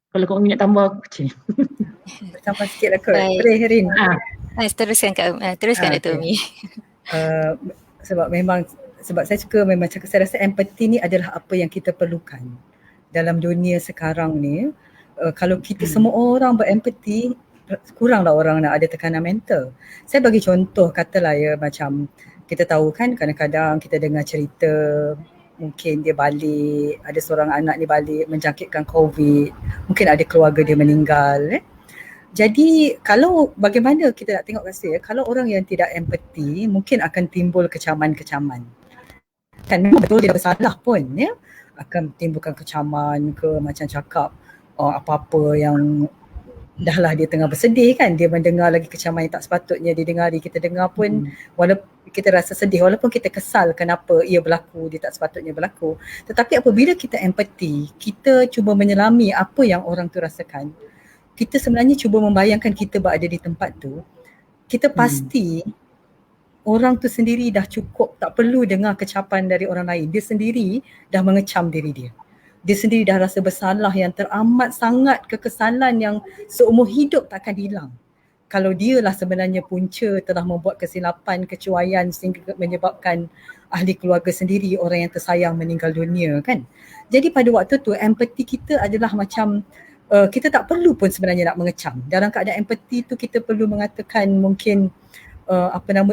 Kalau Kak Umi nak tambah aku kecil. Tambah sikit lah kot. Baik. Boleh Rin? Teruskan Dr. okey. Umi. Sebab saya suka memang cakap, saya rasa empathy ni adalah apa yang kita perlukan dalam dunia sekarang ni. Kalau kita semua orang berempathy, kuranglah orang nak ada tekanan mental. Saya bagi contoh, katalah macam kita tahu kan kadang-kadang kita dengar cerita mungkin dia balik, ada seorang anak ni balik menjangkitkan COVID, mungkin ada keluarga dia meninggal. Jadi kalau bagaimana kita nak tengok rasa kalau orang yang tidak empati mungkin akan timbul kecaman-kecaman. Kan memang betul dia bersalah pun akan timbulkan kecaman ke, macam cakap apa-apa yang dahlah dia tengah bersedih kan, dia mendengar lagi kecaman yang tak sepatutnya didengari, kita dengar pun walaupun kita rasa sedih, walaupun kita kesal kenapa ia berlaku, dia tak sepatutnya berlaku. Tetapi apabila kita empati, kita cuba menyelami apa yang orang tu rasakan, kita sebenarnya cuba membayangkan kita berada di tempat tu, kita pasti orang tu sendiri dah cukup tak perlu dengar kecapan dari orang lain, dia sendiri dah mengecam diri dia. Dia sendiri dah rasa bersalah yang teramat sangat, kekesalan yang seumur hidup takkan hilang. Kalau dialah sebenarnya punca telah membuat kesilapan, kecuaian sehingga menyebabkan ahli keluarga sendiri, orang yang tersayang meninggal dunia kan. Jadi pada waktu tu empati kita adalah macam kita tak perlu pun sebenarnya nak mengecam. Dalam keadaan empati tu kita perlu mengatakan mungkin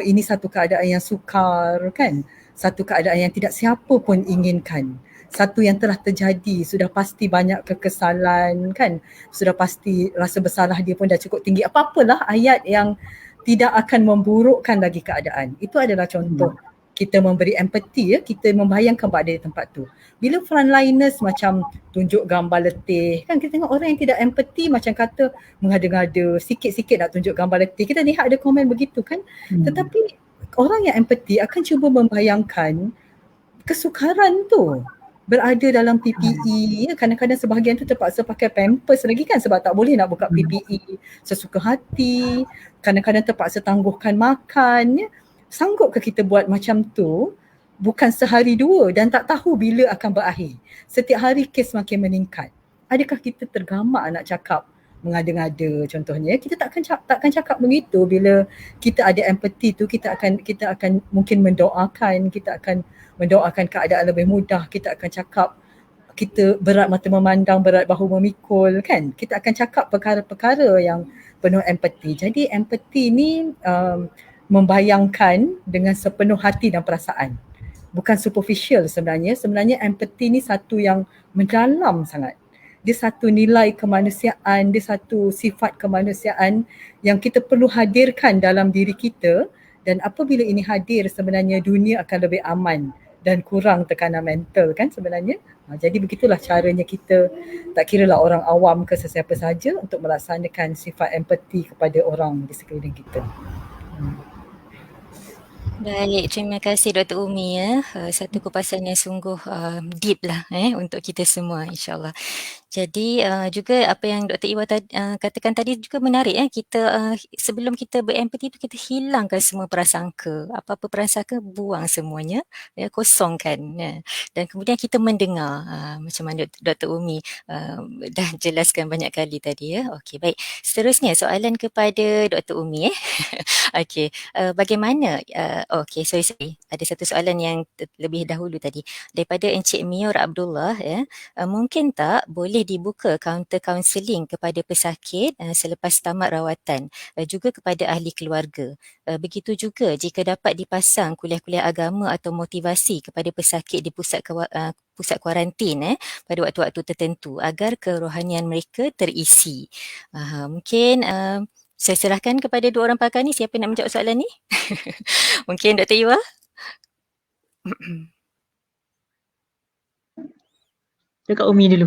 ini satu keadaan yang sukar kan. Satu keadaan yang tidak siapa pun inginkan. Satu yang telah terjadi, sudah pasti banyak kekesalan kan, sudah pasti rasa bersalah dia pun dah cukup tinggi. Apa-apalah ayat yang tidak akan memburukkan lagi keadaan. Itu adalah contoh kita memberi empati, kita membayangkan berada di tempat tu. Bila frontliners macam tunjuk gambar letih, kan kita tengok orang yang tidak empati macam kata mengada-ngada, sikit-sikit nak tunjuk gambar letih. Kita lihat ada komen begitu kan. Tetapi orang yang empati akan cuba membayangkan kesukaran tu. Berada dalam PPE, kadang-kadang sebahagian tu terpaksa pakai pampers lagi kan sebab tak boleh nak buka PPE sesuka hati, kadang-kadang terpaksa tangguhkan makan. Sanggup ke kita buat macam tu bukan sehari dua dan tak tahu bila akan berakhir? Setiap hari kes makin meningkat. Adakah kita tergamak nak cakap mengada-ngada contohnya? Kita takkan cakap begitu. Bila kita ada empati tu, kita akan mungkin mendoakan, kita akan mendoakan keadaan lebih mudah, kita akan cakap kita berat mata memandang, berat bahu memikul kan. Kita akan cakap perkara-perkara yang penuh empati. Jadi empati ni membayangkan dengan sepenuh hati dan perasaan. Bukan superficial sebenarnya. Sebenarnya empati ni satu yang mendalam sangat. Dia satu nilai kemanusiaan, dia satu sifat kemanusiaan yang kita perlu hadirkan dalam diri kita, dan apabila ini hadir sebenarnya dunia akan lebih aman dan kurang tekanan mental kan sebenarnya. Jadi begitulah caranya kita, tak kiralah orang awam ke sesiapa saja, untuk melaksanakan sifat empati kepada orang di sekeliling kita. Baik, terima kasih Dr. Umi satu kupasan yang sungguh deep lah untuk kita semua insyaAllah. Jadi juga apa yang Dr. Iwa katakan tadi juga menarik kita sebelum kita berempati tu kita hilangkan semua prasangka. Apa-apa prasangka buang semuanya, kosongkan. Dan kemudian kita mendengar macam mana Dr. Umi dah jelaskan banyak kali tadi Okey, baik. Seterusnya soalan kepada Dr. Umi Okey, bagaimana okey, sorry. Ada satu soalan yang lebih dahulu tadi daripada Encik Mior Abdullah mungkin tak boleh dibuka kaunter kaunseling kepada pesakit selepas tamat rawatan, juga kepada ahli keluarga. Begitu juga jika dapat dipasang kuliah-kuliah agama atau motivasi kepada pesakit di pusat kuarantin pada waktu-waktu tertentu agar kerohanian mereka terisi. Mungkin saya serahkan kepada dua orang pakar ni, siapa nak menjawab soalan ni? Mungkin Dr. Iwa? Dekat Umi dulu.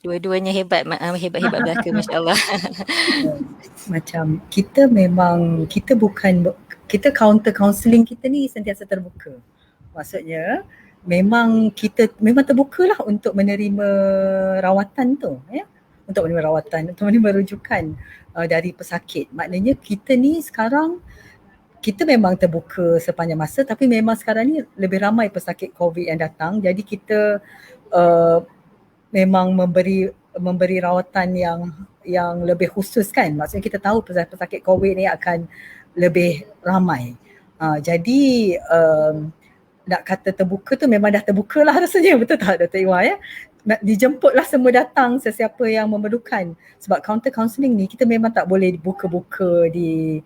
Dua-duanya hebat, hebat-hebat belaka, masya-Allah. Macam kita memang, kita bukan, kita counter counselling kita ni sentiasa terbuka. Maksudnya memang kita memang terbuka lah untuk menerima rawatan tu, ya. Untuk menerima rawatan, untuk menerima rujukan dari pesakit. Maknanya kita ni sekarang, kita memang terbuka sepanjang masa, tapi memang sekarang ni lebih ramai pesakit COVID yang datang. Jadi kita memang memberi rawatan yang lebih khusus kan. Maksudnya kita tahu pesakit COVID ni akan lebih ramai. Jadi nak kata terbuka tu memang dah terbuka lah rasanya, betul tak Dr. Iwa ya? Dijemputlah semua datang sesiapa yang memerlukan. Sebab counter counselling ni kita memang tak boleh buka-buka di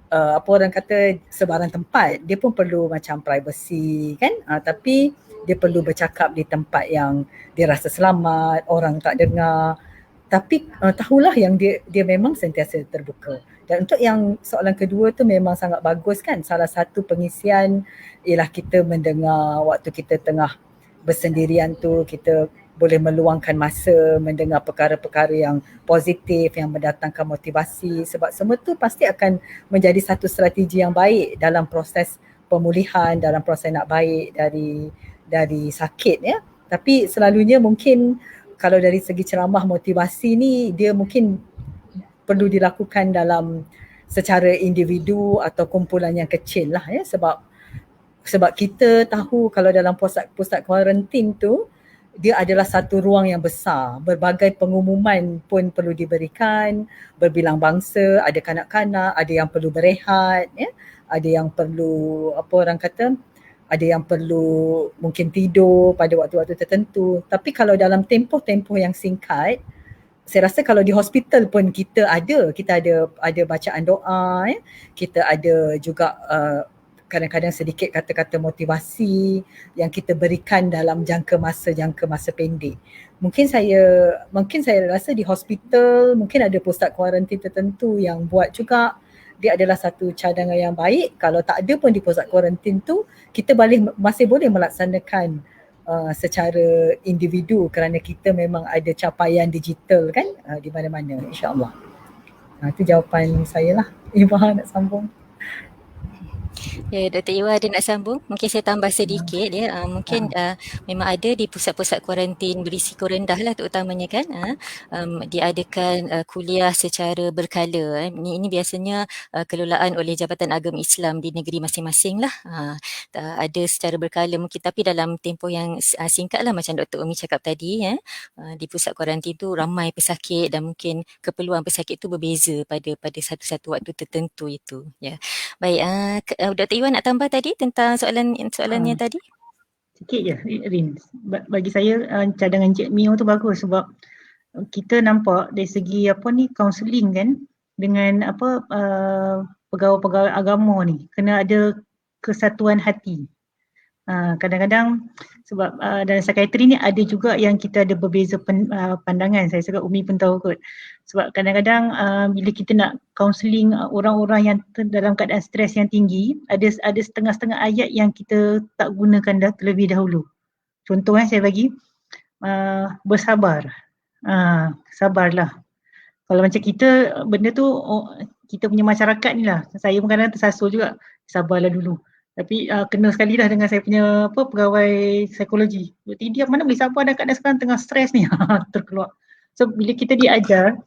apa orang kata sebarang tempat. Dia pun perlu macam privacy kan, tapi dia perlu bercakap di tempat yang dia rasa selamat, orang tak dengar. Tapi tahulah yang dia memang sentiasa terbuka. Dan untuk yang soalan kedua tu memang sangat bagus kan. Salah satu pengisian ialah kita mendengar waktu kita tengah bersendirian tu, kita boleh meluangkan masa mendengar perkara-perkara yang positif, yang mendatangkan motivasi. Sebab semua tu pasti akan menjadi satu strategi yang baik dalam proses pemulihan, dalam proses nak baik dari sakit ya. Tapi selalunya mungkin kalau dari segi ceramah motivasi ni, dia mungkin perlu dilakukan dalam secara individu atau kumpulan yang kecil lah ya. Sebab kita tahu kalau dalam pusat kuarantin tu, dia adalah satu ruang yang besar. Berbagai pengumuman pun perlu diberikan, berbilang bangsa, ada kanak-kanak, ada yang perlu berehat, ya, ada yang perlu apa orang kata, ada yang perlu mungkin tidur pada waktu-waktu tertentu. Tapi kalau dalam tempoh-tempoh yang singkat, saya rasa kalau di hospital pun kita ada bacaan doa, ya. Kita ada juga kadang-kadang sedikit kata-kata motivasi yang kita berikan dalam jangka masa pendek. Mungkin saya rasa di hospital mungkin ada pusat kuarantin tertentu yang buat juga. Dia adalah satu cadangan yang baik. Kalau tak ada pun di pusat kuarantin tu, kita masih boleh melaksanakan secara individu kerana kita memang ada capaian digital kan di mana-mana, insya-Allah. Itu jawapan saya lah. Iwa nak sambung? Ya, Dr. Iwa ada nak sambung? Mungkin saya tambah sedikit ya. Mungkin memang ada di pusat-pusat kuarantin berisiko rendah lah terutamanya kan. Diadakan kuliah secara berkala. Ini biasanya kelolaan oleh Jabatan Agama Islam di negeri masing-masing lah. Ada secara berkala mungkin, tapi dalam tempoh yang singkat lah macam Dr. Umi cakap tadi ya. Di pusat kuarantin tu ramai pesakit dan mungkin keperluan pesakit tu berbeza pada satu-satu waktu tertentu itu ya. Baik, Dr. Iwan nak tambah tadi tentang soalannya tadi? Sikit je Rin. Bagi saya cadangan Cik Mio tu bagus sebab kita nampak dari segi kaunseling kan dengan pegawai-pegawai agama ni kena ada kesatuan hati. Kadang-kadang sebab dalam psikiatri ni ada juga yang kita ada berbeza pandangan. Saya cakap Umi pun tahu kot. Sebab kadang-kadang bila kita nak counselling orang-orang yang dalam keadaan stres yang tinggi, ada setengah-setengah ayat yang kita tak gunakan terlebih dahulu. Contoh saya bagi bersabar. Sabarlah. Kalau macam kita benda tu kita punya masyarakat ni lah. Saya pun kadang tersasul juga. Sabarlah dulu. Tapi kena sekali dah dengan saya punya pegawai psikologi. Berarti dia mana boleh sabar dah keadaan sekarang tengah stres ni. Terkeluar. So bila kita diajar,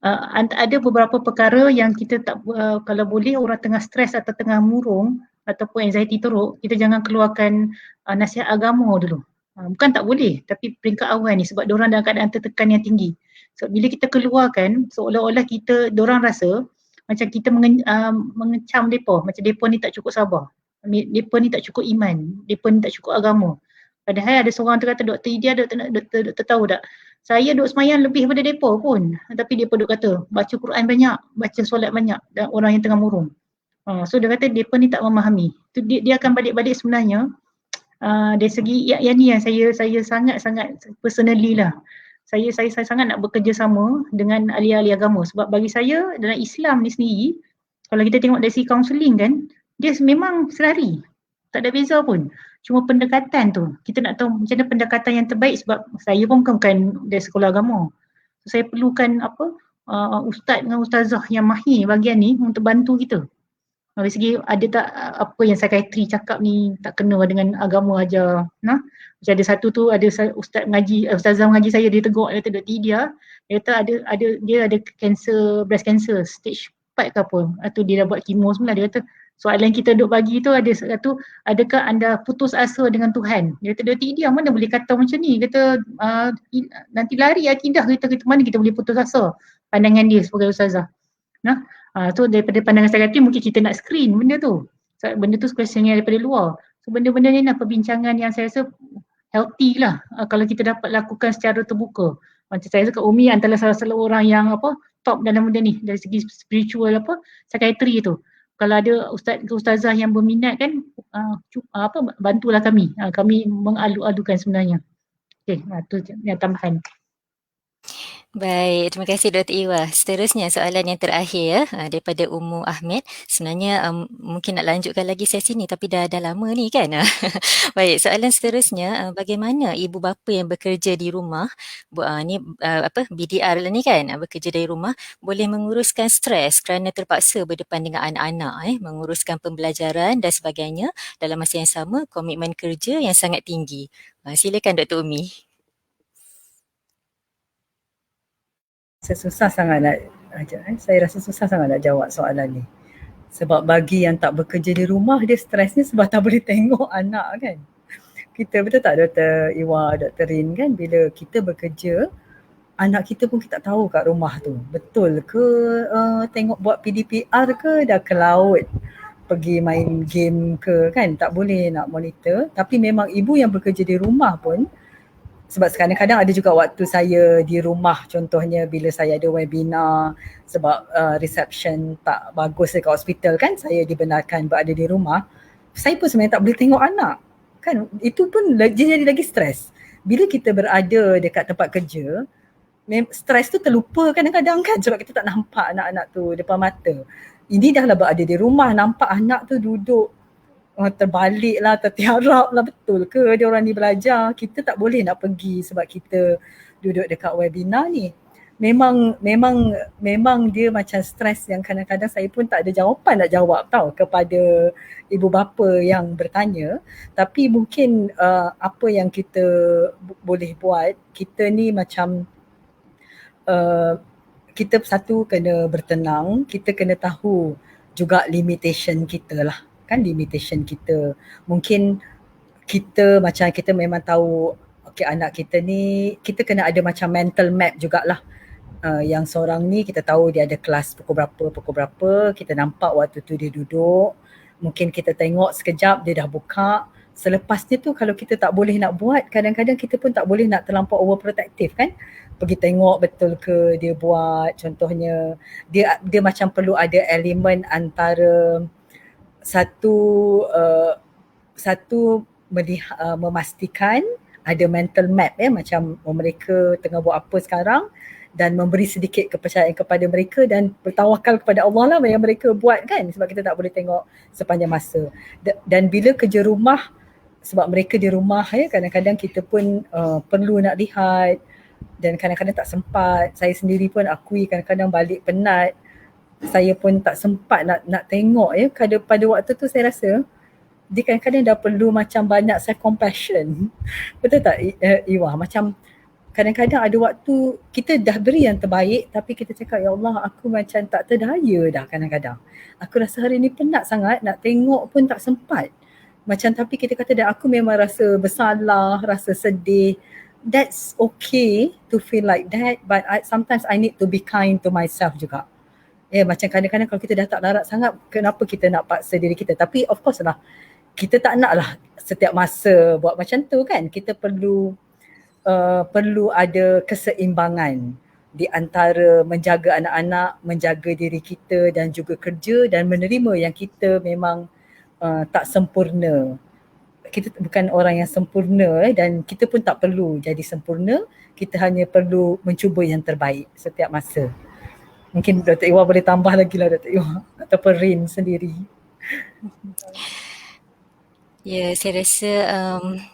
ada beberapa perkara yang kita tak, kalau boleh orang tengah stres atau tengah murung ataupun anxiety teruk, kita jangan keluarkan nasihat agama dulu. Bukan tak boleh, tapi peringkat awal ni sebab diorang dalam keadaan tertekan yang tinggi. So bila kita keluarkan, seolah-olah diorang rasa macam kita mengecam mereka, macam mereka ni tak cukup sabar. Mereka ni tak cukup iman, mereka ni tak cukup agama. Padahal ada seorang tu kata, Dr. Idia, doktor tahu tak? Saya duk semayang lebih daripada mereka pun. Tapi mereka duk kata, baca Quran banyak, baca solat banyak dan orang yang tengah murung. So dia kata mereka ni tak memahami. Dia akan balik-balik sebenarnya dari segi yang ni yang saya sangat-sangat personally lah. Saya sangat nak bekerjasama dengan ahli-ahli agama sebab bagi saya dalam Islam ni sendiri, kalau kita tengok dari segi counselling kan, dia memang selari. Tak ada beza pun. Cuma pendekatan tu, kita nak tahu macam mana pendekatan yang terbaik sebab saya pun bukan dari sekolah agama. So, saya perlukan ustaz dengan ustazah yang mahir bahagian ni untuk bantu kita. Dari segi ada tak apa yang psikiatri cakap ni tak kena dengan agama aja. Nah, macam ada satu tu ada ustaz mengaji, ustazah mengaji saya, dia tegur, dia kata Dr. Dia kata dia ada cancer, breast cancer stage 4 ke apa. Atau dia dah buat kemo semula. Dia kata soalan kita duk bagi tu ada satu, adakah anda putus asa dengan Tuhan? Dia kata Dr. Dia mana boleh kata macam ni? Dia kata nanti lari akidah kita mana kita boleh putus asa? Pandangan dia sebagai ustazah. Nah, so daripada pandangan psikiatri mungkin kita nak screen benda tu. So, benda tu question yang daripada luar. So benda-benda ni lah perbincangan yang saya rasa healthy lah kalau kita dapat lakukan secara terbuka. Macam saya rasa Kak Umi antara salah satu orang yang top dalam benda ni dari segi spiritual psikiatri tu. Kalau ada ustaz ke ustazah yang berminat kan bantulah kami. Kami mengalu-alukan sebenarnya. Okey, tu yang tambahan. Baik, terima kasih Dr. Iwa. Seterusnya soalan yang terakhir daripada Ummu Ahmed. Sebenarnya mungkin nak lanjutkan lagi sesi ni tapi dah lama ni kan. Baik, soalan seterusnya, bagaimana ibu bapa yang bekerja di rumah, BDR lah ni kan, bekerja dari rumah boleh menguruskan stres kerana terpaksa berdepan dengan anak-anak, menguruskan pembelajaran dan sebagainya dalam masa yang sama, komitmen kerja yang sangat tinggi. Silakan Dr. Umi. Susah sangat nak saya rasa susah sangat nak jawab soalan ni. Sebab bagi yang tak bekerja di rumah, dia stresnya sebab tak boleh tengok anak kan. Kita betul tak Dr. Iwa, Dr. Rin kan, bila kita bekerja, anak kita pun kita tak tahu kat rumah tu. Betul ke tengok buat PDPR ke dah ke laut pergi main game ke kan, tak boleh nak monitor. Tapi memang ibu yang bekerja di rumah pun, sebab kadang-kadang ada juga waktu saya di rumah, contohnya bila saya ada webinar sebab reception tak bagus dekat hospital kan, saya dibenarkan berada di rumah, saya pun sebenarnya tak boleh tengok anak kan, itu pun jadi lagi stres. Bila kita berada dekat tempat kerja, stres tu terlupa kadang-kadang kan, sebab kita tak nampak anak-anak tu depan mata. Ini dah lah berada di rumah, nampak anak tu duduk terbalik lah, tertiarap lah, betul ke dia orang ni belajar, kita tak boleh nak pergi sebab kita duduk dekat webinar ni. Memang dia macam stres yang kadang-kadang saya pun tak ada jawapan nak jawab tau kepada ibu bapa yang bertanya. Tapi mungkin apa yang kita boleh buat, kita ni macam kita satu kena bertenang, kita kena tahu juga limitation kita lah kan, limitation kita. Mungkin kita macam kita memang tahu okay, anak kita ni, kita kena ada macam mental map jugalah. Yang seorang ni kita tahu dia ada kelas pukul berapa, kita nampak waktu tu dia duduk, mungkin kita tengok sekejap dia dah buka. Selepasnya tu kalau kita tak boleh nak buat, kadang-kadang kita pun tak boleh nak terlampau overprotective kan, pergi tengok betul ke dia buat. Contohnya dia macam perlu ada elemen antara satu memastikan ada mental map macam mereka tengah buat apa sekarang, dan memberi sedikit kepercayaan kepada mereka dan bertawakal kepada Allah lah yang mereka buat kan, sebab kita tak boleh tengok sepanjang masa. Dan bila kerja rumah, sebab mereka di rumah kadang-kadang kita pun perlu nak lihat dan kadang-kadang tak sempat. Saya sendiri pun akui kadang-kadang balik penat, saya pun tak sempat nak tengok pada waktu tu. Saya rasa dia kadang-kadang dah perlu macam banyak self compassion. Betul tak Iwa? Macam kadang-kadang ada waktu kita dah beri yang terbaik tapi kita cakap ya Allah, aku macam tak terdaya dah. Kadang-kadang aku rasa hari ni penat sangat, nak tengok pun tak sempat. Macam tapi kita kata dah, aku memang rasa bersalah, rasa sedih. That's okay to feel like that, but sometimes I need to be kind to myself juga. Macam kadang-kadang kalau kita dah tak larat sangat, kenapa kita nak paksa diri kita? Tapi of course lah, kita tak nak lah setiap masa buat macam tu kan. Kita perlu ada keseimbangan di antara menjaga anak-anak, menjaga diri kita dan juga kerja, dan menerima yang kita memang tak sempurna. Kita bukan orang yang sempurna dan kita pun tak perlu jadi sempurna. Kita hanya perlu mencuba yang terbaik setiap masa. Mungkin Dr. Iwa boleh tambah lagi lah Dr. Iwa ataupun Rin sendiri. Ya, saya rasa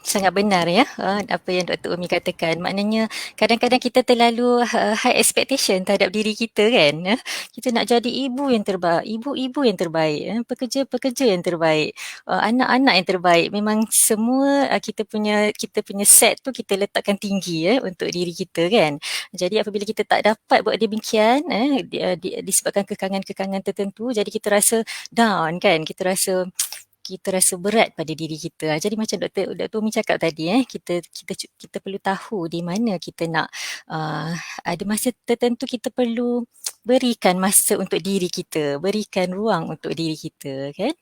sangat benar ya apa yang Dr. Umi katakan. Maknanya kadang-kadang kita terlalu high expectation terhadap diri kita kan. Kita nak jadi ibu yang terbaik, ibu-ibu yang terbaik, pekerja-pekerja yang terbaik, anak-anak yang terbaik. Memang semua kita punya set tu kita letakkan tinggi untuk diri kita kan. Jadi apabila kita tak dapat buat demikian disebabkan kekangan-kekangan tertentu, jadi kita rasa down kan. Kita rasa berat pada diri kita. Jadi macam Dr. Umi cakap tadi kita perlu tahu di mana kita nak ada masa tertentu kita perlu berikan masa untuk diri kita, berikan ruang untuk diri kita kan.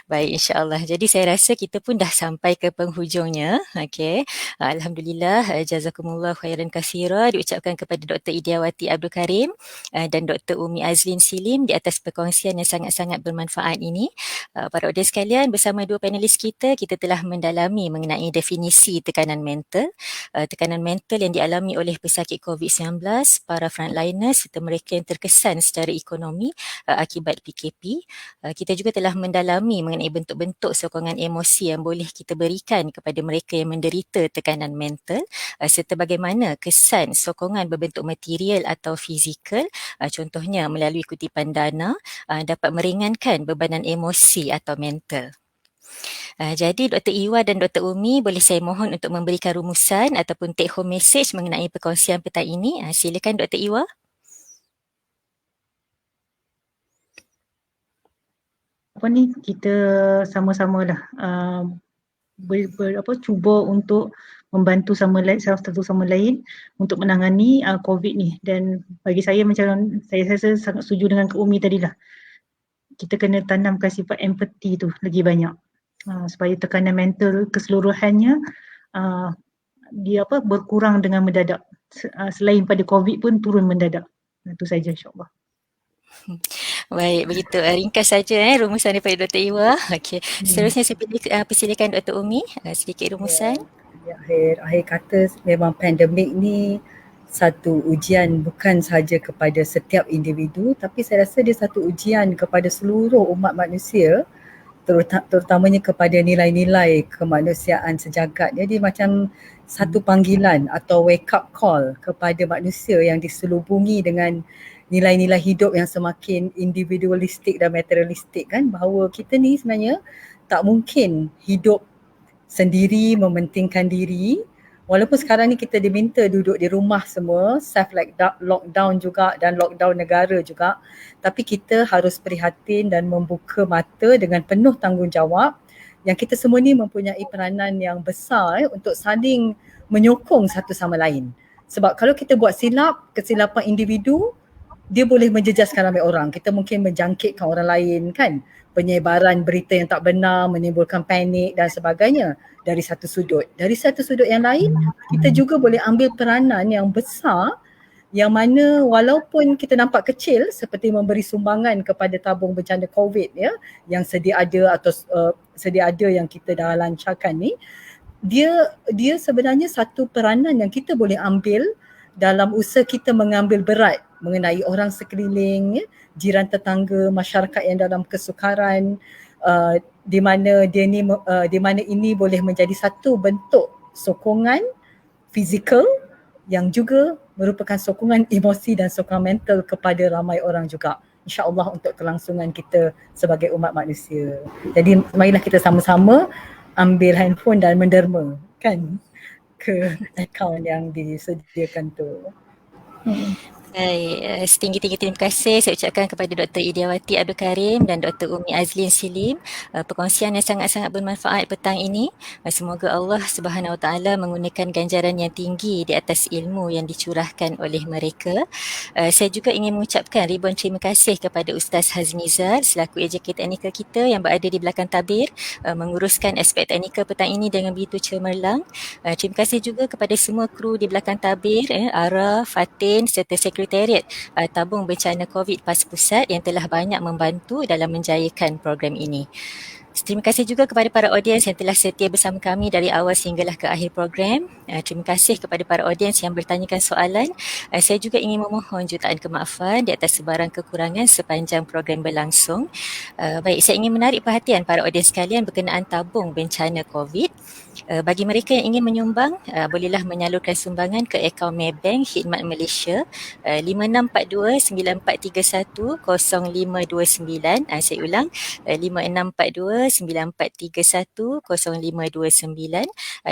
Baik, insya-Allah. Jadi saya rasa kita pun dah sampai ke penghujungnya. Okey. Alhamdulillah, jazakumullah khairan katsira diucapkan kepada Dr. Idiawati Abdul Karim dan Dr. Umi Azlin Silim di atas perkongsian yang sangat-sangat bermanfaat ini. Para audiens sekalian, bersama dua panelis kita telah mendalami mengenai definisi tekanan mental. Tekanan mental yang dialami oleh pesakit COVID-19, para frontliners serta mereka yang terkesan secara ekonomi akibat PKP. Kita juga telah mendalami mengenai bentuk-bentuk sokongan emosi yang boleh kita berikan kepada mereka yang menderita tekanan mental serta bagaimana kesan sokongan berbentuk material atau fizikal, contohnya melalui kutipan dana, dapat meringankan bebanan emosi atau mental. Jadi Dr. Iwa dan Dr. Umi, boleh saya mohon untuk memberikan rumusan ataupun take home message mengenai perkongsian petang ini. Silakan Dr. Iwa. Kita sama-sama lah cuba untuk membantu satu sama lain untuk menangani COVID ni. Dan bagi saya macam saya rasa sangat setuju dengan Kak Umi tadi lah. Kita kena tanamkan sifat empati tu lagi banyak supaya tekanan mental keseluruhannya dia berkurang dengan mendadak. Selain pada COVID pun turun mendadak. Itu saja, insya-Allah. Baik, begitu. Ringkas saja rumusan daripada Dr. Iwa. Okey. Seterusnya saya persilakan Dr. Umi sedikit rumusan. Akhir kata memang pandemik ni satu ujian bukan sahaja kepada setiap individu, tapi saya rasa dia satu ujian kepada seluruh umat manusia, terutamanya kepada nilai-nilai kemanusiaan sejagat. Jadi macam satu panggilan atau wake up call kepada manusia yang diselubungi dengan nilai-nilai hidup yang semakin individualistik dan materialistik kan, bahawa kita ni sebenarnya tak mungkin hidup sendiri, mementingkan diri. Walaupun sekarang ni kita diminta duduk di rumah semua, self lockdown juga dan lockdown negara juga, tapi kita harus prihatin dan membuka mata dengan penuh tanggungjawab yang kita semua ni mempunyai peranan yang besar untuk saling menyokong satu sama lain. Sebab kalau kita buat kesilapan individu, dia boleh menjejaskan ramai orang. Kita mungkin menjangkitkan orang lain kan. Penyebaran berita yang tak benar, menimbulkan panik dan sebagainya dari satu sudut. Dari satu sudut yang lain, kita juga boleh ambil peranan yang besar yang mana walaupun kita nampak kecil seperti memberi sumbangan kepada tabung bencana COVID ya, yang sedia ada atau sedia ada yang kita dah lancarkan ni, dia sebenarnya satu peranan yang kita boleh ambil dalam usaha kita mengambil berat mengenai orang sekeliling, jiran tetangga, masyarakat yang dalam kesukaran, di mana ini boleh menjadi satu bentuk sokongan fizikal yang juga merupakan sokongan emosi dan sokongan mental kepada ramai orang juga. InsyaAllah untuk kelangsungan kita sebagai umat manusia. Jadi marilah kita sama-sama ambil handphone dan menderma kan ke akaun yang disediakan tu. Baik, setinggi-tinggi terima kasih saya ucapkan kepada Dr. Idiawati Abdul Karim dan Dr. Umi Azlin Silim. Perkongsian yang sangat-sangat bermanfaat petang ini. Semoga Allah Subhanahu Wa Taala menggunakan ganjaran yang tinggi di atas ilmu yang dicurahkan oleh mereka. Saya juga ingin mengucapkan ribuan terima kasih kepada Ustaz Haznizar selaku ejen teknikal kita yang berada di belakang tabir menguruskan aspek teknikal petang ini dengan begitu cemerlang. Terima kasih juga kepada semua kru di belakang tabir, Ara, Fatin serta Sekretariat Tabung Bencana COVID PAS Pusat yang telah banyak membantu dalam menjayakan program ini. Terima kasih juga kepada para audiens yang telah setia bersama kami dari awal sehinggalah ke akhir program. Terima kasih kepada para audiens yang bertanyakan soalan. Saya juga ingin memohon jutaan kemaafan di atas sebarang kekurangan sepanjang program berlangsung. Baik, saya ingin menarik perhatian para audiens sekalian berkenaan tabung bencana COVID. Bagi mereka yang ingin menyumbang, bolehlah menyalurkan sumbangan ke akaun Maybank Khidmat Malaysia 5642-9431-0529. Saya ulang, 5642-9431-0529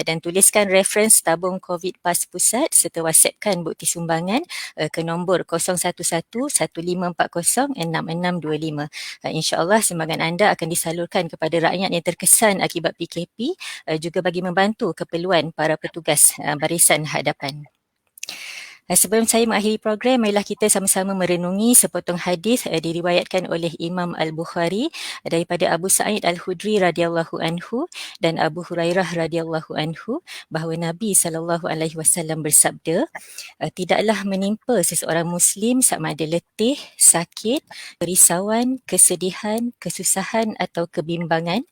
dan tuliskan reference tabung COVID PAS Pusat serta WhatsAppkan bukti sumbangan ke nombor 0111-540-6625. InsyaAllah sumbangan anda akan disalurkan kepada rakyat yang terkesan akibat PKP, juga bagi membantu keperluan para petugas barisan hadapan. Sebelum saya mengakhiri program, marilah kita sama-sama merenungi sepotong hadis diriwayatkan oleh Imam Al-Bukhari daripada Abu Sa'id Al-Khudri radhiyallahu anhu dan Abu Hurairah radhiyallahu anhu bahawa Nabi SAW bersabda, tidaklah menimpa seseorang Muslim sama ada letih, sakit, kerisauan, kesedihan, kesusahan atau kebimbangan,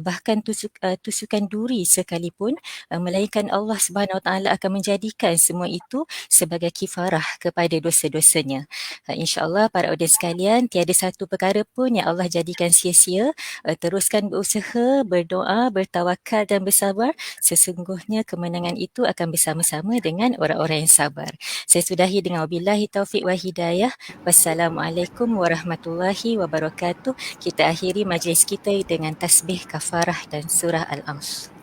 bahkan tusukan duri sekalipun, melainkan Allah Subhanahu Wa Taala akan menjadikan semua itu sebagai kifarah kepada dosa-dosanya. InsyaAllah para audiens sekalian, tiada satu perkara pun yang Allah jadikan sia-sia. Teruskan berusaha, berdoa, bertawakal dan bersabar. Sesungguhnya kemenangan itu akan bersama-sama dengan orang-orang yang sabar. Saya sudahi dengan wabillahi taufiq wa hidayah. Wassalamualaikum warahmatullahi wabarakatuh. Kita akhiri majlis kita dengan tasbih kafarah dan surah Al-Asr.